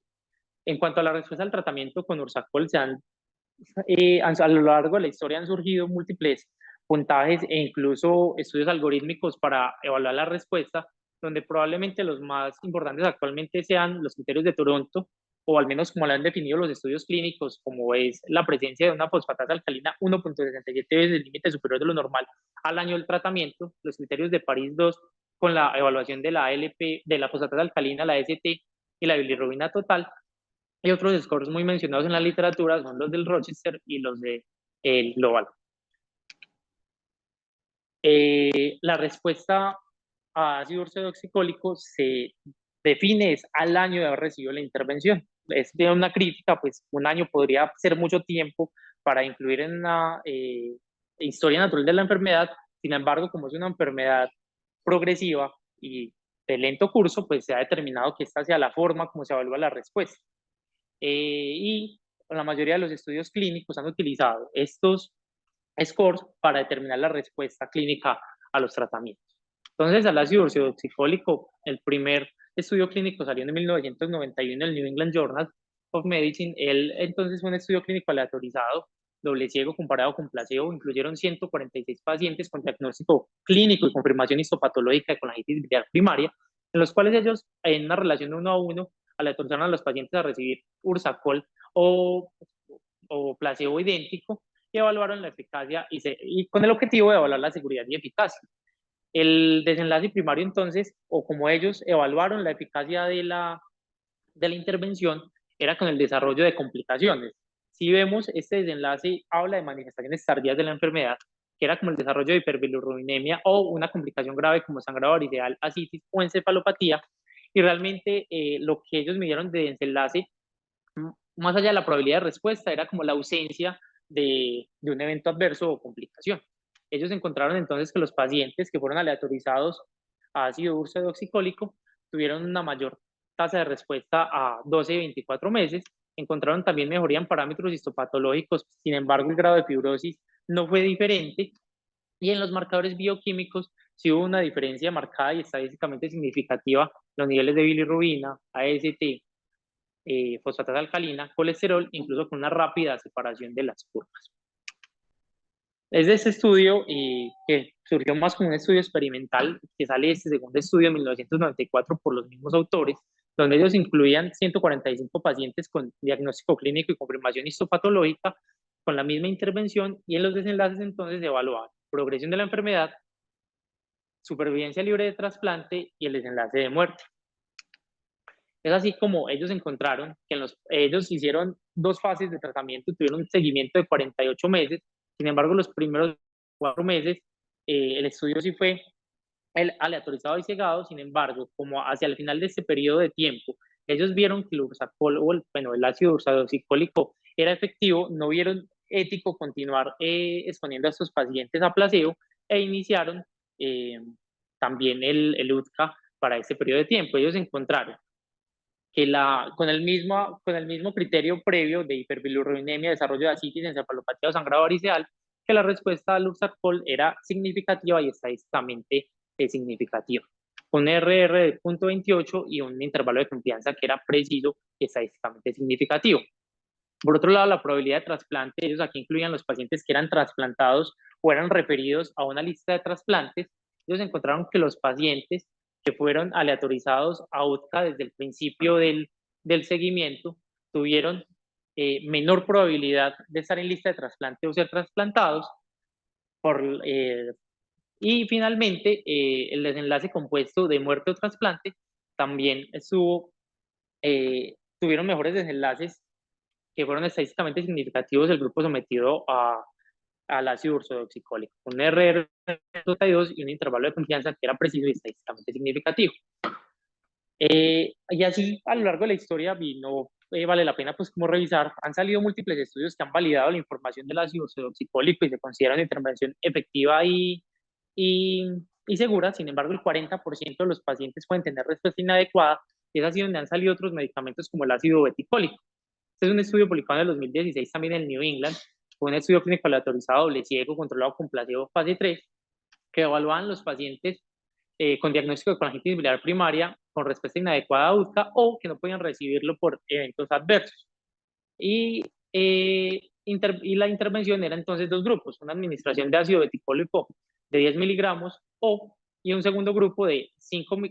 En cuanto a la respuesta al tratamiento con Ursacol, a lo largo de la historia han surgido múltiples puntajes e incluso estudios algorítmicos para evaluar la respuesta, donde probablemente los más importantes actualmente sean los criterios de Toronto, o al menos como lo han definido los estudios clínicos, como es la presencia de una fosfatasa alcalina 1.67 veces el límite superior de lo normal al año del tratamiento, los criterios de París 2, con la evaluación de la ALP, de la fosfatasa alcalina, la ST y la bilirrubina total. Y otros scores muy mencionados en la literatura son los del Rochester y los de el Global. La respuesta a ácido ursodeoxicólico se define es al año de haber recibido la intervención. Es de una crítica, pues un año podría ser mucho tiempo para influir en una historia natural de la enfermedad. Sin embargo, como es una enfermedad progresiva y de lento curso, pues se ha determinado que esta sea la forma como se evalúa la respuesta. Y la mayoría de los estudios clínicos han utilizado estos scores para determinar la respuesta clínica a los tratamientos. Entonces, al ácido ursodeoxicólico, el primer estudio clínico salió en 1991 en el New England Journal of Medicine. Entonces fue un estudio clínico aleatorizado, doble ciego comparado con placebo. Incluyeron 146 pacientes con diagnóstico clínico y confirmación histopatológica de colangitis biliar primaria, en los cuales ellos, en una relación de 1 a 1, aleatorizaron a los pacientes a recibir Ursacol o placebo idéntico y evaluaron la eficacia y con el objetivo de evaluar la seguridad y eficacia. El desenlace primario entonces, o como ellos evaluaron la eficacia de la intervención, era con el desarrollo de complicaciones. Si vemos, este desenlace habla de manifestaciones tardías de la enfermedad, que era como el desarrollo de hiperbilirrubinemia o una complicación grave como sangrado variceal, ascitis o encefalopatía, y realmente lo que ellos midieron de desenlace, más allá de la probabilidad de respuesta, era como la ausencia de un evento adverso o complicación. Ellos encontraron entonces que los pacientes que fueron aleatorizados a ácido ursodeoxicólico tuvieron una mayor tasa de respuesta a 12 y 24 meses. Encontraron también mejoría en parámetros histopatológicos, sin embargo el grado de fibrosis no fue diferente. Y en los marcadores bioquímicos sí hubo una diferencia marcada y estadísticamente significativa. Los niveles de bilirrubina, AST, fosfatasa alcalina, colesterol, incluso con una rápida separación de las curvas. Es de este estudio que surgió más como un estudio experimental, que sale este segundo estudio en 1994 por los mismos autores, donde ellos incluían 145 pacientes con diagnóstico clínico y confirmación histopatológica con la misma intervención, y en los desenlaces entonces se evaluaban progresión de la enfermedad, supervivencia libre de trasplante y el desenlace de muerte. Es así como ellos encontraron que ellos hicieron 2 fases de tratamiento, tuvieron un seguimiento de 48 meses. Sin embargo, los primeros 4 meses, el estudio sí fue el aleatorizado y cegado. Sin embargo, como hacia el final de este periodo de tiempo, ellos vieron que el ursacol, el ácido ursodeoxicólico era efectivo, no vieron ético continuar exponiendo a estos pacientes a placebo e iniciaron también el UTCA para ese periodo de tiempo. Ellos encontraron que con el mismo criterio previo de hiperbilirrubinemia, desarrollo de ascitis, encefalopatía o sangrado variceal, que la respuesta al Luxacol era significativa y estadísticamente significativa, con RR de 0.28 y un intervalo de confianza que era preciso y estadísticamente significativo. Por otro lado, la probabilidad de trasplante, ellos aquí incluían los pacientes que eran trasplantados o eran referidos a una lista de trasplantes. Ellos encontraron que los pacientes que fueron aleatorizados a UTCA desde el principio del seguimiento tuvieron menor probabilidad de estar en lista de trasplante o ser trasplantados. Y finalmente, el desenlace compuesto de muerte o trasplante también tuvieron mejores desenlaces que fueron estadísticamente significativos del grupo sometido al ácido ursodeoxicólico, un RR de 2 y un intervalo de confianza que era preciso y estadísticamente significativo. Y así a lo largo de la historia vale la pena pues como revisar, han salido múltiples estudios que han validado la información del ácido ursodeoxicólico y se considera una intervención efectiva y segura. Sin embargo, el 40% de los pacientes pueden tener respuesta inadecuada, y es así donde han salido otros medicamentos como el ácido beticólico. Este es un estudio publicado en el 2016 también en New England, fue un estudio clínico aleatorizado doble ciego controlado con placebo fase 3, que evaluaban los pacientes con diagnóstico de colangitis biliar primaria con respuesta inadecuada a UTCA o que no podían recibirlo por eventos adversos. Y la intervención era entonces 2 grupos, una administración de ácido beticólico de 10 miligramos y un segundo grupo que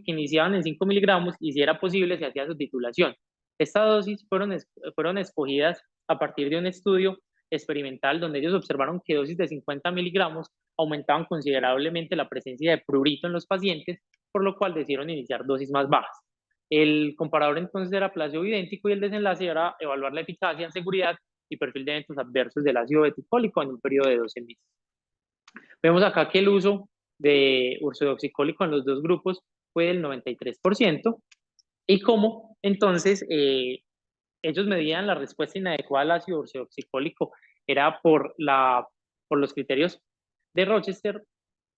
iniciaban en 5 miligramos, y si era posible se hacía su titulación. Estas dosis fueron escogidas a partir de un estudio experimental donde ellos observaron que dosis de 50 miligramos aumentaban considerablemente la presencia de prurito en los pacientes, por lo cual decidieron iniciar dosis más bajas. El comparador entonces era placebo idéntico y el desenlace era evaluar la eficacia en seguridad y perfil de eventos adversos del ácido beticólico en un periodo de 12 meses. Vemos acá que el uso de ursodeoxicólico en los dos grupos fue del 93%, y cómo entonces ellos medían la respuesta inadecuada al ácido ursodeoxicólico era por los criterios de Rochester,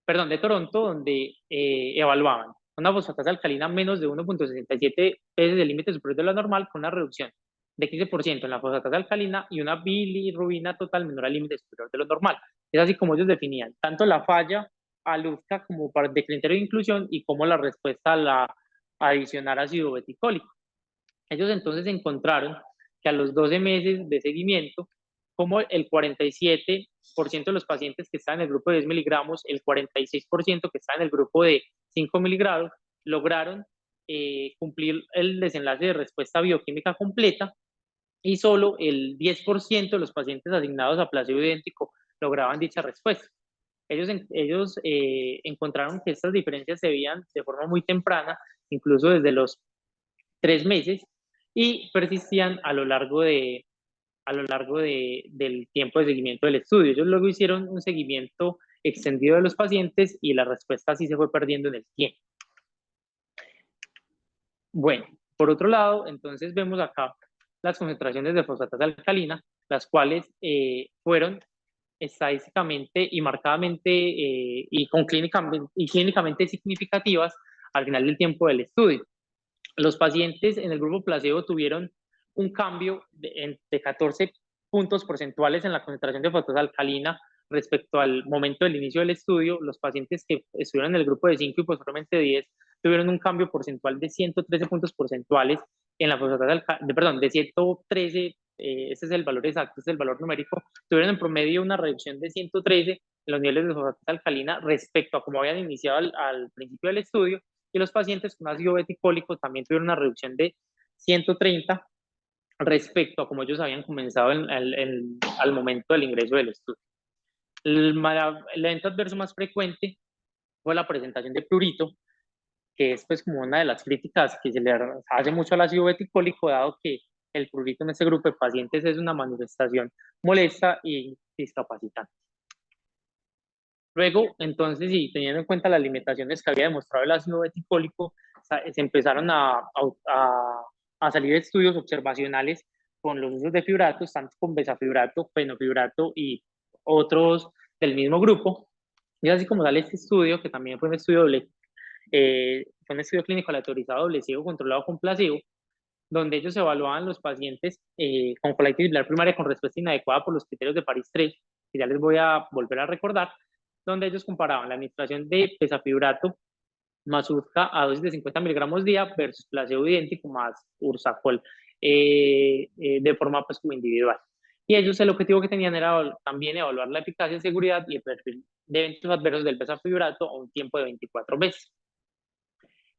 perdón, de Toronto, donde evaluaban una fosfatasa alcalina menos de 1.67 veces el límite superior de la normal, con una reducción de 15% en la fosfatasa alcalina y una bilirrubina total menor al límite superior de lo normal. Es así como ellos definían tanto la falla al UFCA como de criterio de inclusión y como la respuesta a la adicionar ácido beticólico. Ellos entonces encontraron que a los 12 meses de seguimiento, como el 47% de los pacientes que estaban en el grupo de 10 miligramos, el 46% que estaban en el grupo de 5 miligramos, lograron cumplir el desenlace de respuesta bioquímica completa, y solo el 10% de los pacientes asignados a placebo idéntico lograban dicha respuesta. Ellos encontraron que estas diferencias se veían de forma muy temprana, incluso desde los 3 meses, y persistían del tiempo de seguimiento del estudio. Ellos luego hicieron un seguimiento extendido de los pacientes y la respuesta sí se fue perdiendo en el tiempo. Bueno, por otro lado, entonces vemos acá las concentraciones de fosfatasa alcalina, las cuales fueron estadísticamente y marcadamente y clínicamente significativas al final del tiempo del estudio. Los pacientes en el grupo placebo tuvieron un cambio de 14 puntos porcentuales en la concentración de fosfatasa alcalina respecto al momento del inicio del estudio. Los pacientes que estuvieron en el grupo de 5 y posteriormente 10 tuvieron un cambio porcentual de 113 puntos porcentuales en la fosfatasa perdón, de 113, este es el valor exacto, este es el valor numérico, tuvieron en promedio una reducción de 113 en los niveles de fosfatasa alcalina respecto a como habían iniciado al principio del estudio, y los pacientes con ácido beticólico también tuvieron una reducción de 130 respecto a como ellos habían comenzado al momento del ingreso del estudio. El evento adverso más frecuente fue la presentación de prurito, que es pues como una de las críticas que se le hace mucho al ácido beticólico, dado que el prurito en este grupo de pacientes es una manifestación molesta y discapacitante. Luego, entonces, y teniendo en cuenta las limitaciones que había demostrado el ácido beticólico, se empezaron a salir estudios observacionales con los usos de fibratos, tanto con besafibrato, fenofibrato y otros del mismo grupo. Y así como sale este estudio, que también fue un estudio fue un estudio clínico aleatorizado doble ciego controlado con placebo, donde ellos evaluaban los pacientes con colitis biliar primaria con respuesta inadecuada por los criterios de París 3, que ya les voy a volver a recordar, donde ellos comparaban la administración de besafibrato más UZCA a dosis de 50 miligramos día versus placebo idéntico más Ursacol de forma pues como individual. Y ellos el objetivo que tenían era también evaluar la eficacia en seguridad y el perfil de eventos adversos del besafibrato a un tiempo de 24 meses.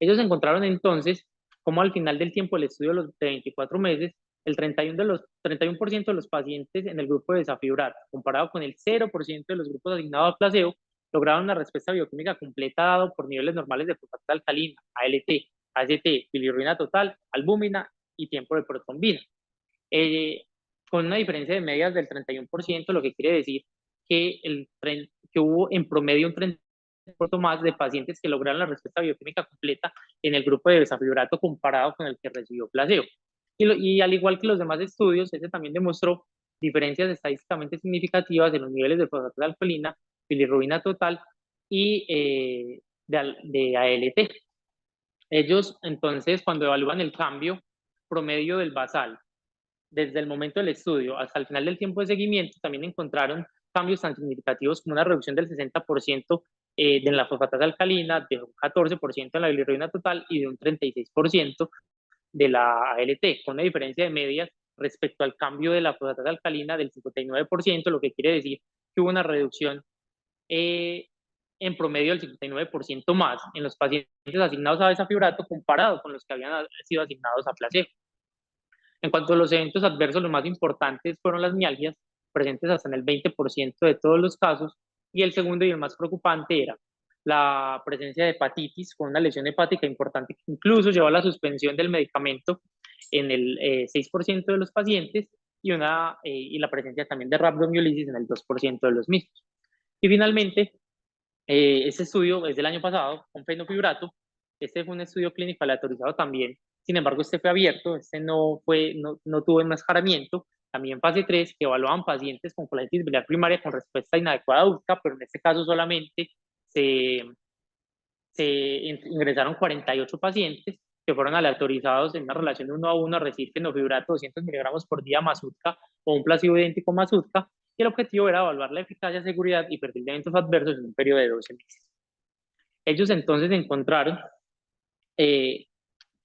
Ellos encontraron entonces como al final del tiempo del estudio de 24 meses, el 31% de los pacientes en el grupo de besafibrato, comparado con el 0% de los grupos asignados a placebo, lograron una respuesta bioquímica completa dado por niveles normales de fosfatasa alcalina, ALT, AST, bilirrubina total, albúmina y tiempo de protrombina. Con una diferencia de medias del 31%, lo que quiere decir que hubo en promedio un 30% más de pacientes que lograron la respuesta bioquímica completa en el grupo de besafibrato comparado con el que recibió placebo. Y al igual que los demás estudios, ese también demostró diferencias estadísticamente significativas en los niveles de fosfatasa alcalina, bilirrubina total y de ALT. Ellos, entonces, cuando evalúan el cambio promedio del basal desde el momento del estudio hasta el final del tiempo de seguimiento, también encontraron cambios tan significativos como una reducción del 60% de la fosfatasa alcalina, de un 14% en la bilirrubina total y de un 36% de la ALT, con una diferencia de medias respecto al cambio de la fosfatasa alcalina del 59%, lo que quiere decir que hubo una reducción en promedio del 59% más en los pacientes asignados a besafibrato comparado con los que habían sido asignados a placebo. En cuanto a los eventos adversos, los más importantes fueron las mialgias, presentes hasta en el 20% de todos los casos, y el segundo y el más preocupante era la presencia de hepatitis con una lesión hepática importante que incluso llevó a la suspensión del medicamento en el 6% de los pacientes y la presencia también de rhabdomiolisis en el 2% de los mismos. Y finalmente, este estudio es del año pasado con fenofibrato. Este fue un estudio clínico aleatorizado también. Sin embargo, este fue abierto, este no tuvo enmascaramiento. También fase 3, que evaluaban pacientes con colitis biliar primaria con respuesta inadecuada a USCA, pero en este caso solamente se, se ingresaron 48 pacientes que fueron aleatorizados en una relación de 1 a 1 a recibir fenofibrato 200 miligramos por día más USCA o un placebo idéntico más USCA, y el objetivo era evaluar la eficacia, seguridad y perfil de eventos adversos en un periodo de 12 meses. Ellos entonces encontraron que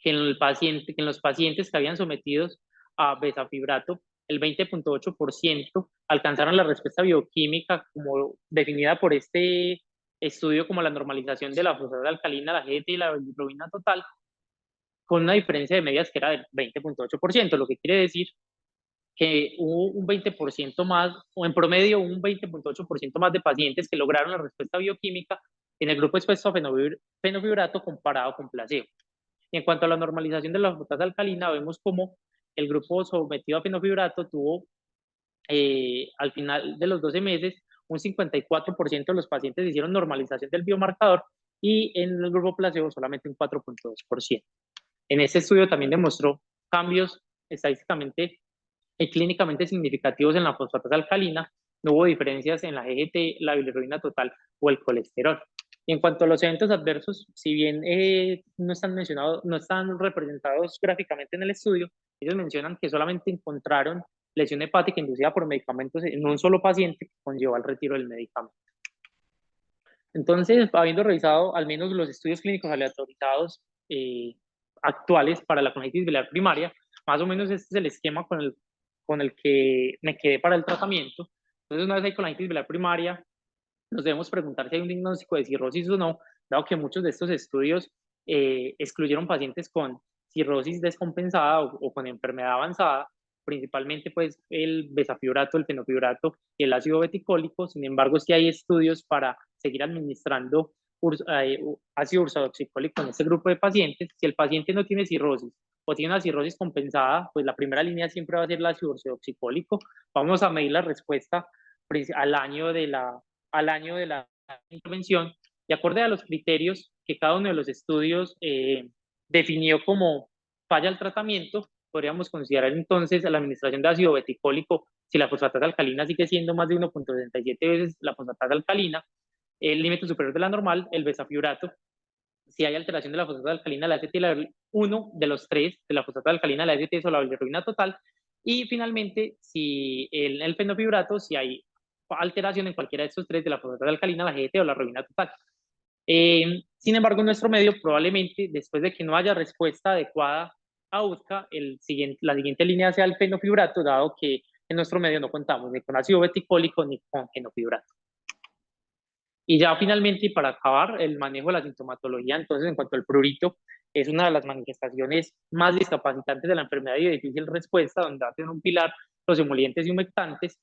en los pacientes que habían sometidos a bezafibrato, el 20.8% alcanzaron la respuesta bioquímica como definida por este estudio como la normalización de la fosfato alcalina, la GT y la bilirrubina total, con una diferencia de medias que era del 20.8%, lo que quiere decir que hubo un 20% más, o en promedio un 20.8% más de pacientes que lograron la respuesta bioquímica en el grupo expuesto a fenofibrato comparado con placebo. Y en cuanto a la normalización de la fosfatasa alcalina, vemos como el grupo sometido a fenofibrato tuvo al final de los 12 meses un 54% de los pacientes hicieron normalización del biomarcador y en el grupo placebo solamente un 4.2%. En este estudio también demostró cambios estadísticamente y clínicamente significativos en la fosfatasa alcalina. No hubo diferencias en la GGT, la bilirrubina total o el colesterol. Y en cuanto a los eventos adversos, si bien no están mencionados, no están representados gráficamente en el estudio, ellos mencionan que solamente encontraron lesión hepática inducida por medicamentos en un solo paciente que conllevó al retiro del medicamento. Entonces, habiendo revisado al menos los estudios clínicos aleatorizados actuales para la colitis biliar primaria, más o menos este es el esquema con el que me quedé para el tratamiento. Entonces, una vez hay colitis biliar primaria, nos debemos preguntar si hay un diagnóstico de cirrosis o no, dado que muchos de estos estudios excluyeron pacientes con cirrosis descompensada o con enfermedad avanzada, principalmente pues el bezafibrato, el fenofibrato y el ácido beticólico. Sin embargo, sí hay estudios para seguir administrando ácido ursodoxicólico en este grupo de pacientes. Si el paciente no tiene cirrosis o tiene una cirrosis compensada, pues la primera línea siempre va a ser el ácido ursodoxicólico. Vamos a medir la respuesta al año de la intervención y acorde a los criterios que cada uno de los estudios definió como falla el tratamiento, podríamos considerar entonces la administración de ácido beticólico si la fosfatasa alcalina sigue siendo más de 1.67 veces la fosfatasa alcalina, el límite superior de la normal, el bezafibrato, si hay alteración de la fosfatasa alcalina, la ST, uno de los tres, de la fosfatasa alcalina, la ST o la bilirrubina total, y finalmente, si el fenofibrato, si hay alteración en cualquiera de estos tres, de la fosfatasa alcalina, la GT o la rubina total. Sin embargo, en nuestro medio, probablemente, después de que no haya respuesta adecuada a USCA, la siguiente línea sea el fenofibrato, dado que en nuestro medio no contamos ni con ácido beticólico ni con fenofibrato. Y ya finalmente, y para acabar, el manejo de la sintomatología, entonces en cuanto al prurito, es una de las manifestaciones más discapacitantes de la enfermedad y de difícil respuesta, donde va a tener un pilar los emolientes y humectantes.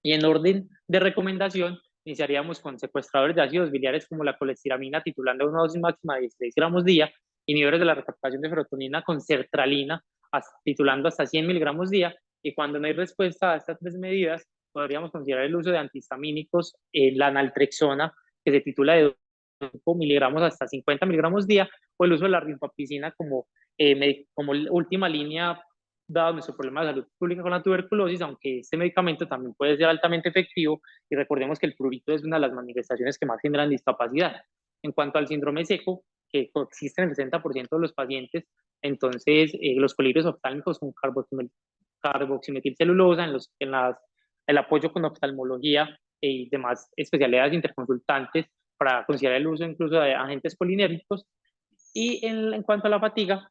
Y en orden de recomendación, iniciaríamos con secuestradores de ácidos biliares como la colestiramina, titulando a una dosis máxima de 16 gramos día, inhibidores de la recaptación de serotonina con sertralina, titulando hasta 100 miligramos día, y cuando no hay respuesta a estas tres medidas, podríamos considerar el uso de antihistamínicos, la naltrexona, que se titula de 5 miligramos hasta 50 miligramos día, o el uso de la rifampicina como última línea dado nuestro problema de salud pública con la tuberculosis, aunque este medicamento también puede ser altamente efectivo, y recordemos que el prurito es una de las manifestaciones que más generan discapacidad. En cuanto al síndrome seco, que existe en el 60% de los pacientes, entonces los colirios oftálmicos con carboximetilcelulosa, el apoyo con oftalmología y demás especialidades interconsultantes para considerar el uso incluso de agentes colinérgicos. Y en cuanto a la fatiga,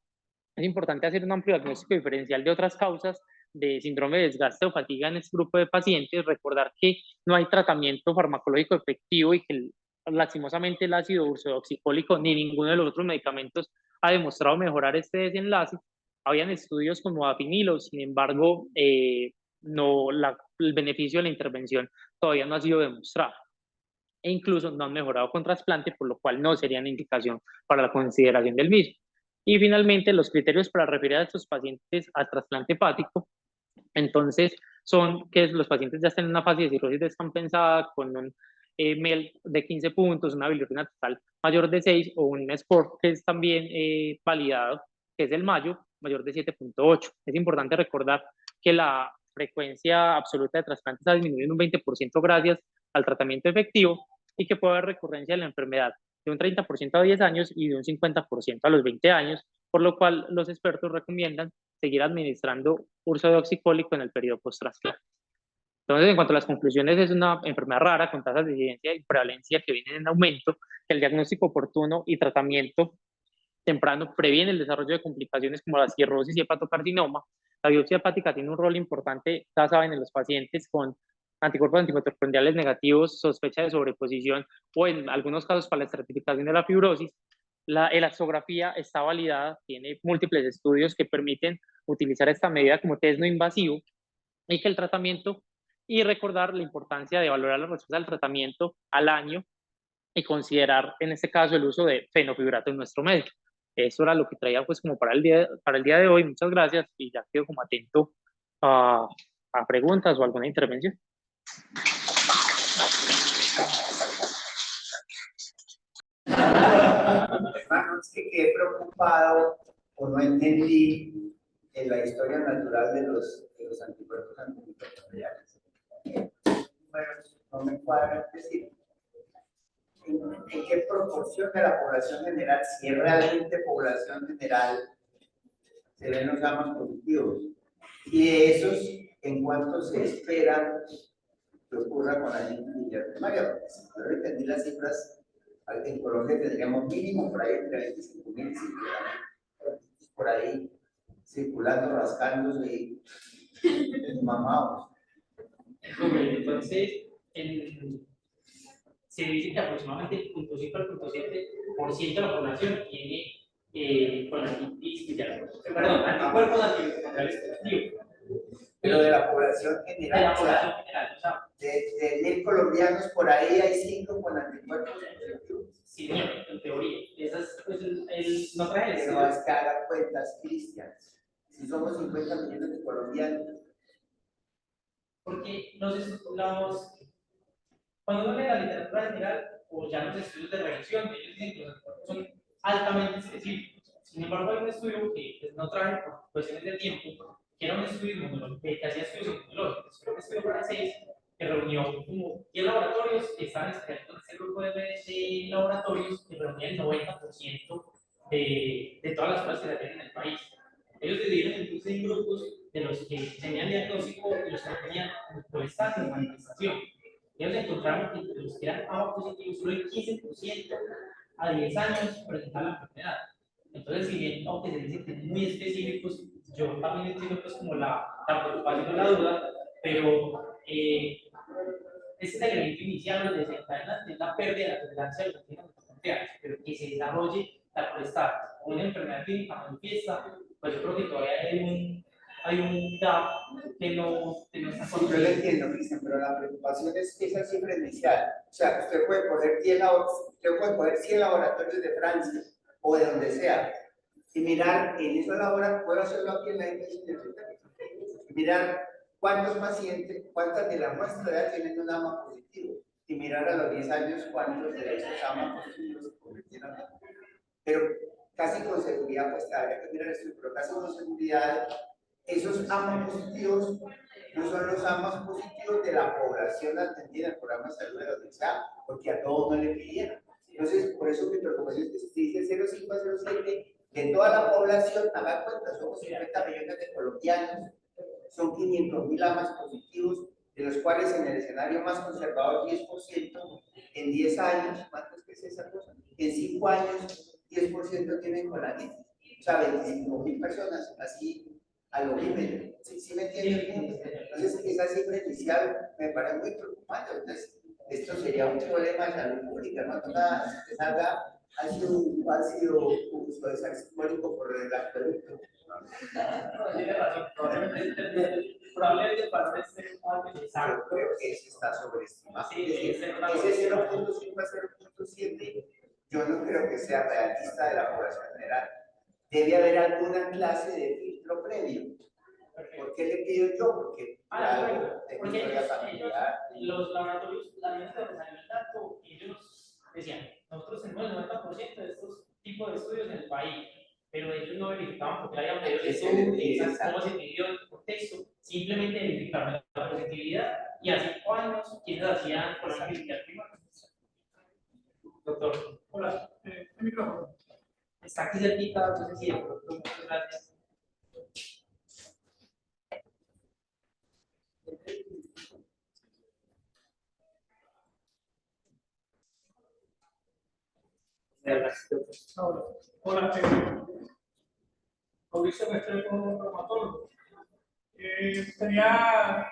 es importante hacer un amplio diagnóstico diferencial de otras causas de síndrome de desgaste o fatiga en este grupo de pacientes, recordar que no hay tratamiento farmacológico efectivo y que lastimosamente el ácido ursodoxicólico ni ninguno de los otros medicamentos ha demostrado mejorar este desenlace. Habían estudios con modafinilo, sin embargo, el beneficio de la intervención todavía no ha sido demostrado. e incluso no han mejorado con trasplante, por lo cual no serían indicación para la consideración del mismo. Y finalmente, los criterios para referir a estos pacientes al trasplante hepático, entonces, son que los pacientes ya estén en una fase de cirrosis descompensada con un MEL de 15 puntos, una bilirrubina total mayor de 6 o un score que es también validado, que es el mayor de 7.8. Es importante recordar que la frecuencia absoluta de trasplantes ha disminuido en un 20% gracias al tratamiento efectivo y que puede haber recurrencia de la enfermedad de un 30% a 10 años y de un 50% a los 20 años, por lo cual los expertos recomiendan seguir administrando curso de oxicólico en el periodo post-trasplante. Entonces, en cuanto a las conclusiones, es una enfermedad rara con tasas de incidencia y prevalencia que vienen en aumento, que el diagnóstico oportuno y tratamiento temprano previene el desarrollo de complicaciones como la cirrosis y hepatocarcinoma. La biopsia hepática tiene un rol importante, ya saben, en los pacientes con anticuerpos antimitocondiales negativos, sospecha de sobreposición o en algunos casos para la estratificación de la fibrosis. La elastografía está validada, tiene múltiples estudios que permiten utilizar esta medida como test no invasivo y que el tratamiento, y recordar la importancia de valorar la respuesta del tratamiento al año y considerar en este caso el uso de fenofibrato en nuestro medio. Eso era lo que traía pues como para el día de hoy. Muchas gracias y ya quedo como atento a, a preguntas o alguna intervención. Hermano, es que quedé preocupado o no entendí en la historia natural de los anticuerpos antimicrobianos. Bueno, no me cuadra decir en qué proporción de la población general, si es realmente población general, se ven los gamas positivos. Y de esos, ¿en cuánto se espera que ocurra con la gente primaria? Porque si yo entendí las cifras, en Colombia tendríamos mínimo por ahí entre 25.000 y 50.000 por ahí circulando, rascándose y mamados. Entonces, se dice que aproximadamente el 0.5 al 0.7% de la población tiene colonitis, perdón, anticuerpos antimicrobianos positivos. Pero de la población general. De la población general, o sea. De 1.000 colombianos, por ahí hay 5 con anticuerpos positivos. Sí, en teoría. Esa es pues, no trae el Pero es que haga cuentas, Cristian. Si somos 50 millones de colombianos. Porque cuando uno lee la literatura general o ya los estudios de regresión, ellos dicen que los anticuerpos son altamente específicos. Sin embargo, hay un estudio que pues, no trae por cuestiones de tiempo, que era un estudio que hacía estudios inmunológicos, era un estudio francés que reunió como 10 laboratorios que estaban estudiando en este grupo de laboratorios que reunían el 90% de todas las pruebas que se hacían en el país. Ellos dividieron incluso en grupos de los que tenían diagnóstico y los que no tenían cholestasis o manifestación. Ellos encontraron que entre los que eran ABA positivos, solo el 15% a 10 años presentaban la enfermedad. Entonces, si bien, aunque se dice que son muy específicos, yo también entiendo pues como la preocupación o la duda, pero este es el elemento inicial, lo desencadenante es la pérdida de la tolerancia a los antibióticos, pero que se desarrolle la cholestasis o una enfermedad clínica manifiesta, pues yo creo que todavía hay un gap que no está conocido. Yo lo entiendo, Cristian, pero la preocupación es esa cifra inicial. O sea, usted puede poner 100 laboratorios de Francia o de donde sea y mirar en esos laboratorios, puedo hacerlo aquí en la industria, y mirar cuántos pacientes, cuántas de la muestra de edad tienen un AMA positivo y mirar a los 10 años cuántos de esos AMA positivos se convirtieron en. Pero casi con seguridad, pues habría que mirar esto, pero casi con seguridad, esos AMA positivos no son los AMA positivos de la población atendida en el programa de salud de la universidad, porque a todos no le pidieron. Entonces, por eso mi preocupación es que si dice 0,5 a 0,7, de toda la población, haga cuenta, somos 50 millones de colombianos, son 500.000 AMAs positivos, de los cuales en el escenario más conservador 10%, en 10 años, ¿cuánto es que es esa cosa? En 5 años, 10% tienen colonitis, o sea, 25.000 personas, así a lo mismo. ¿Sí me entienden? Entonces, esa cifra inicial me parece muy preocupante. Entonces, esto sería un problema de salud pública, no nada que salga ácido saxifólico por el acueducto. Tiene razón, probablemente el valor es 0,7. Yo creo que ese está sobreestimado. Sí, Ese 0,5 a 0,7 yo no creo que sea realista de la población general. Debe haber alguna clase de filtro previo. ¿Por qué le pido yo? Porque algo de historia familiar. Los laboratorios, la misma de donde salió el dato, ellos decían, nosotros tenemos el 90% de estos tipos de estudios en el país, pero ellos no verificaban porque había medido cómo se midió el contexto, simplemente verificaron la positividad y hace 5 años quienes hacían por la actividad primaria. Doctor, hola, el micrófono. Está aquí cerquita, no sé si de pronto, muchas gracias. Hola, Mauricio Restrepo, traumatólogo. Tenía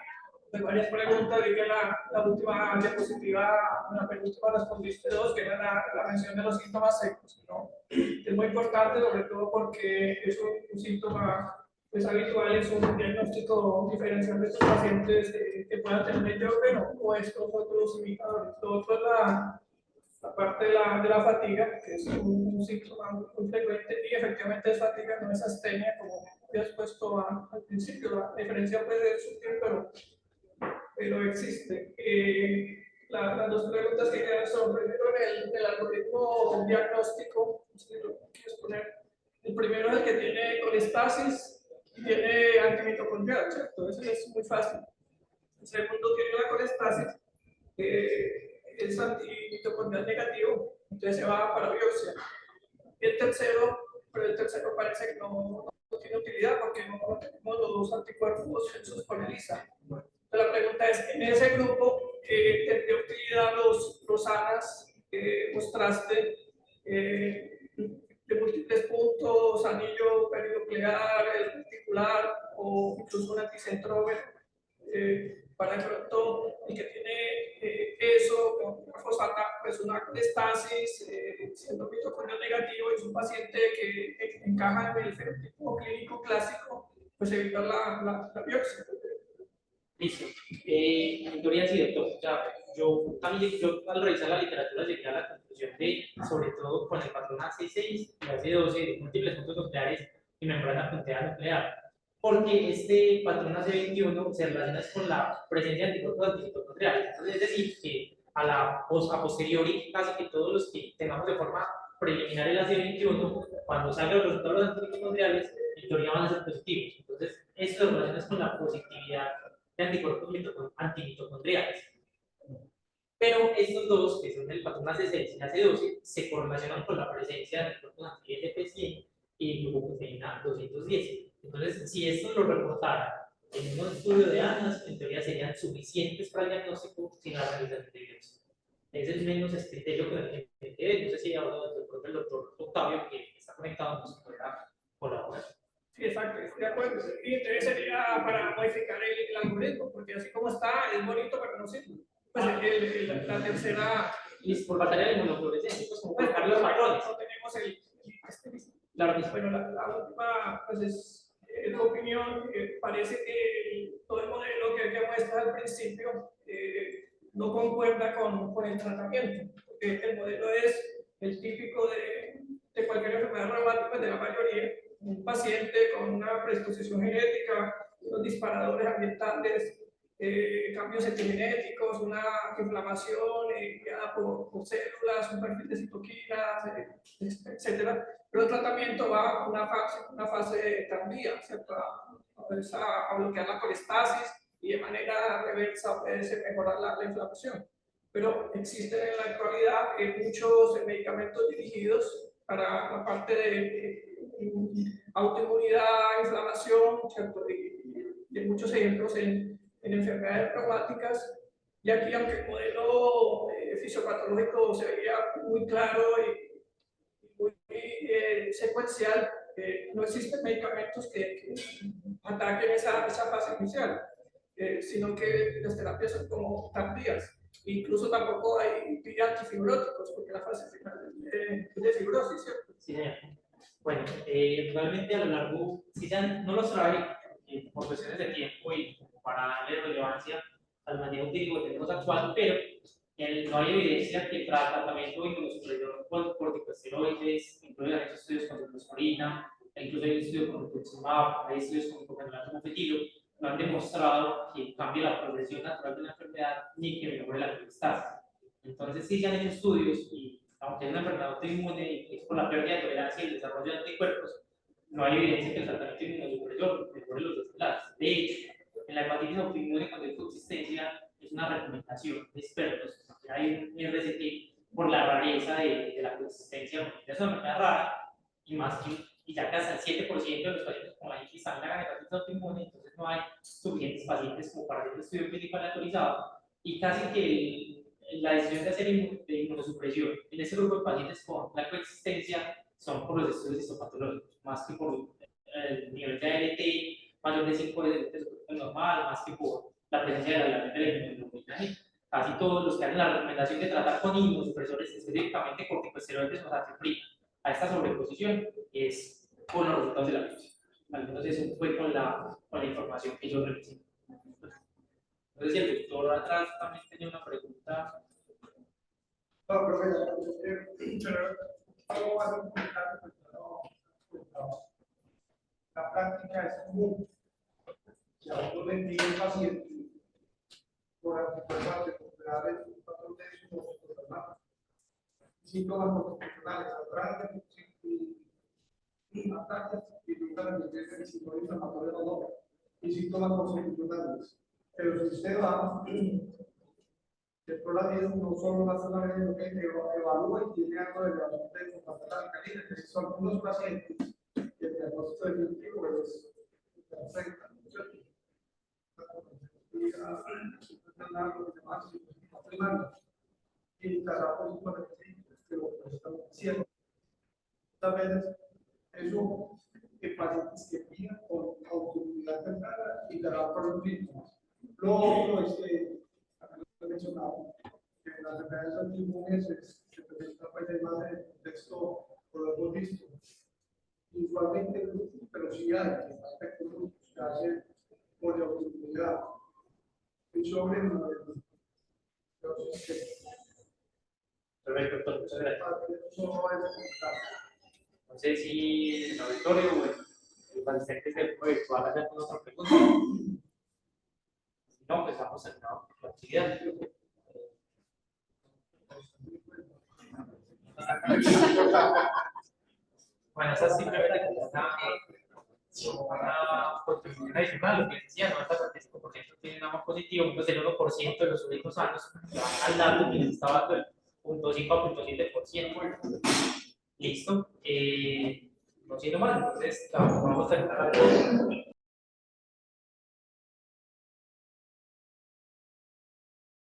varias preguntas, vi que la última diapositiva, la penúltima respondiste dos, que era la mención de los síntomas secos, ¿no? Es muy importante, sobre todo porque es un síntoma pues, habitual, es un diagnóstico diferencial de estos pacientes que puedan tener Sjögren o estos otros indicadores. Lo otro es la parte de la fatiga, que es un síntoma muy frecuente, y efectivamente es fatiga, no es astenia, como ya has puesto al principio. La diferencia puede ser sutil, pero existe. Las dos preguntas que quedan son, primero, el algoritmo diagnóstico, si lo quieres poner. El primero es el que tiene colestasis y tiene antimitocondrial, ¿cierto? Eso es muy fácil. El segundo tiene la colestasis, es antimitocondrial negativo, entonces se va para biopsia. Y el tercero, pero el tercero parece que no tiene utilidad porque no tenemos los anticuerpos censos con ELISA. Entonces la pregunta es, en ese grupo, ¿tendría utilidad los ANAS que mostraste de múltiples puntos, anillo perinuclear, el reticular o incluso un anticentrómero? Para el pronto, el que tiene eso, con fosfata, pues una colestasis, siendo mitocondrial negativo, es un paciente que encaja en el fenotipo clínico clásico, pues evitar la biopsia. Listo. En teoría sí, doctor. Ya, yo al revisar la literatura llegué a la conclusión de, sobre todo con el patrón AC6 y AC12, múltiples puntos nucleares y membrana puntera nuclear. Porque este patrón AC21 se relaciona con la presencia de anticuerpos antimitocondriales. Entonces, es decir, que a posteriori, casi que todos los que tengamos de forma preliminar el AC21, cuando salgan los resultados de los antimitocondriales, en teoría van a ser positivos. Entonces, esto se relaciona con la positividad de anticuerpos antimitocondriales. Pero estos dos, que son el patrón AC6 y AC12, se correlacionan con la presencia de anticuerpos anti-LP100 y glucoproteína 210. Entonces, si estos lo reportaran en un estudio de ANAS, en teoría serían suficientes para el diagnóstico sin la realización de biopsia. Ese es menos el criterio con el que me quedé. No sé si hablado del doctor Octavio, que está conectado, nos podrá colaborar. Sí, exacto, estoy de acuerdo. Y entonces sería para modificar el algoritmo, porque así como está, es bonito, pero no sirve. Pues la tercera. Listo, por batería de inmunofluorescencia, pues como colocar los patrones. No tenemos Claro que sí. Bueno, la última, pues es tu opinión. Parece que todo el modelo que muestras al principio no concuerda con el tratamiento, porque el modelo es el típico de cualquier enfermedad reumática, de la mayoría. Un paciente con una predisposición genética, unos disparadores ambientales, cambios epigenéticos, una inflamación guiada por células, un perfil de citoquinas, etcétera. Pero el tratamiento va a una fase tardía, ¿cierto? A bloquear la colestasis y de manera reversa puede mejorar la inflamación. Pero existen en la actualidad muchos medicamentos dirigidos para la parte de autoinmunidad, inflamación, ¿cierto? Y muchos ejemplos en enfermedades reumáticas. Y aquí, aunque el modelo fisiopatológico se veía muy claro y muy secuencial, no existen medicamentos que ataquen esa fase inicial, sino que las terapias son como tardías. Incluso tampoco hay antifibróticos, porque la fase final es de fibrosis, ¿cierto? Sí, señor. Bueno, realmente a lo largo, si ya no los traje por cuestiones de tiempo y para darle relevancia al manejo clínico que tenemos actual, pero no hay evidencia que el tratamiento inmunosupresor con corticosteroides, incluso han hecho estudios con ceftriaxona, incluso hay estudios con rituximab, hay estudios con procainato fetilo, no han demostrado que cambie la progresión natural de la enfermedad ni que mejore la metastasis. Entonces sí se han hecho estudios y aunque es una enfermedad autoinmune y es por la pérdida de tolerancia y el desarrollo de anticuerpos, no hay evidencia que el tratamiento inmunosupresor mejore los desenlaces. De hecho, en la hepatitis autoinmune, cuando hay coexistencia, es una recomendación de expertos que hay un RCT por la rareza de la coexistencia. Es una enfermedad rara y más que y ya casi el 7% de los pacientes con la infestación de hepatitis autoinmune, entonces no hay suficientes pacientes como para hacer un estudio clínico aleatorizado y casi que la decisión de hacer inmunosupresión en ese grupo de pacientes con la coexistencia son por los estudios histopatológicos, más que por el nivel de ALT mayor de 5 veces normal, más que por la presencia de la variante de la inmunoglobulina G. Casi todos los que hacen la recomendación de tratar con inmunosupresores, específicamente corticosteroides o azathioprina, a esta sobreposición es con los resultados de la biopsia. Al menos eso fue con la información que yo revisé. No sé si el doctor atrás también tenía una pregunta. No, profesor, ¿cómo vas a comunicar? La práctica es común. Si a uno le envía un paciente por anticuerpos recuperales, un patrón de esos síntomas constitucionales, ataques y nunca la evidencia de síndrome inflamatorio o no, y síntomas constitucionales. Pero si usted va, el problema no solo va a ser una vez, sino que evalúa y tiene algo de relación de compartir alcalina, que son algunos pacientes que el diagnóstico definitivo es perfecto. Y tratamos con el que lo estamos haciendo. Muchas veces eso que pacientes que pidan con autoridad temprana y trabajar con los síntomas. Lo otro es que, he mencionado, que en las enfermedades autoinmunes se presenta pues más en el contexto, lo hemos visto. Igualmente grupos, pero sí hay aspectos grupos que hacen poliautoinmunidad. Y sobre Perfecto, doctor, muchas gracias. No sé si en el auditorio o los asistentes del virtual hacer alguna otra pregunta. Si no, pues vamos a la actividad. Bueno, esa es simplemente como una contribución adicional, lo que decía, 90-35% tienen AMA positivo, entonces el 1% de los últimos años al dato que les estaba dando el 0.5 a 0.7%. Listo. No siendo más, entonces vamos a terminar.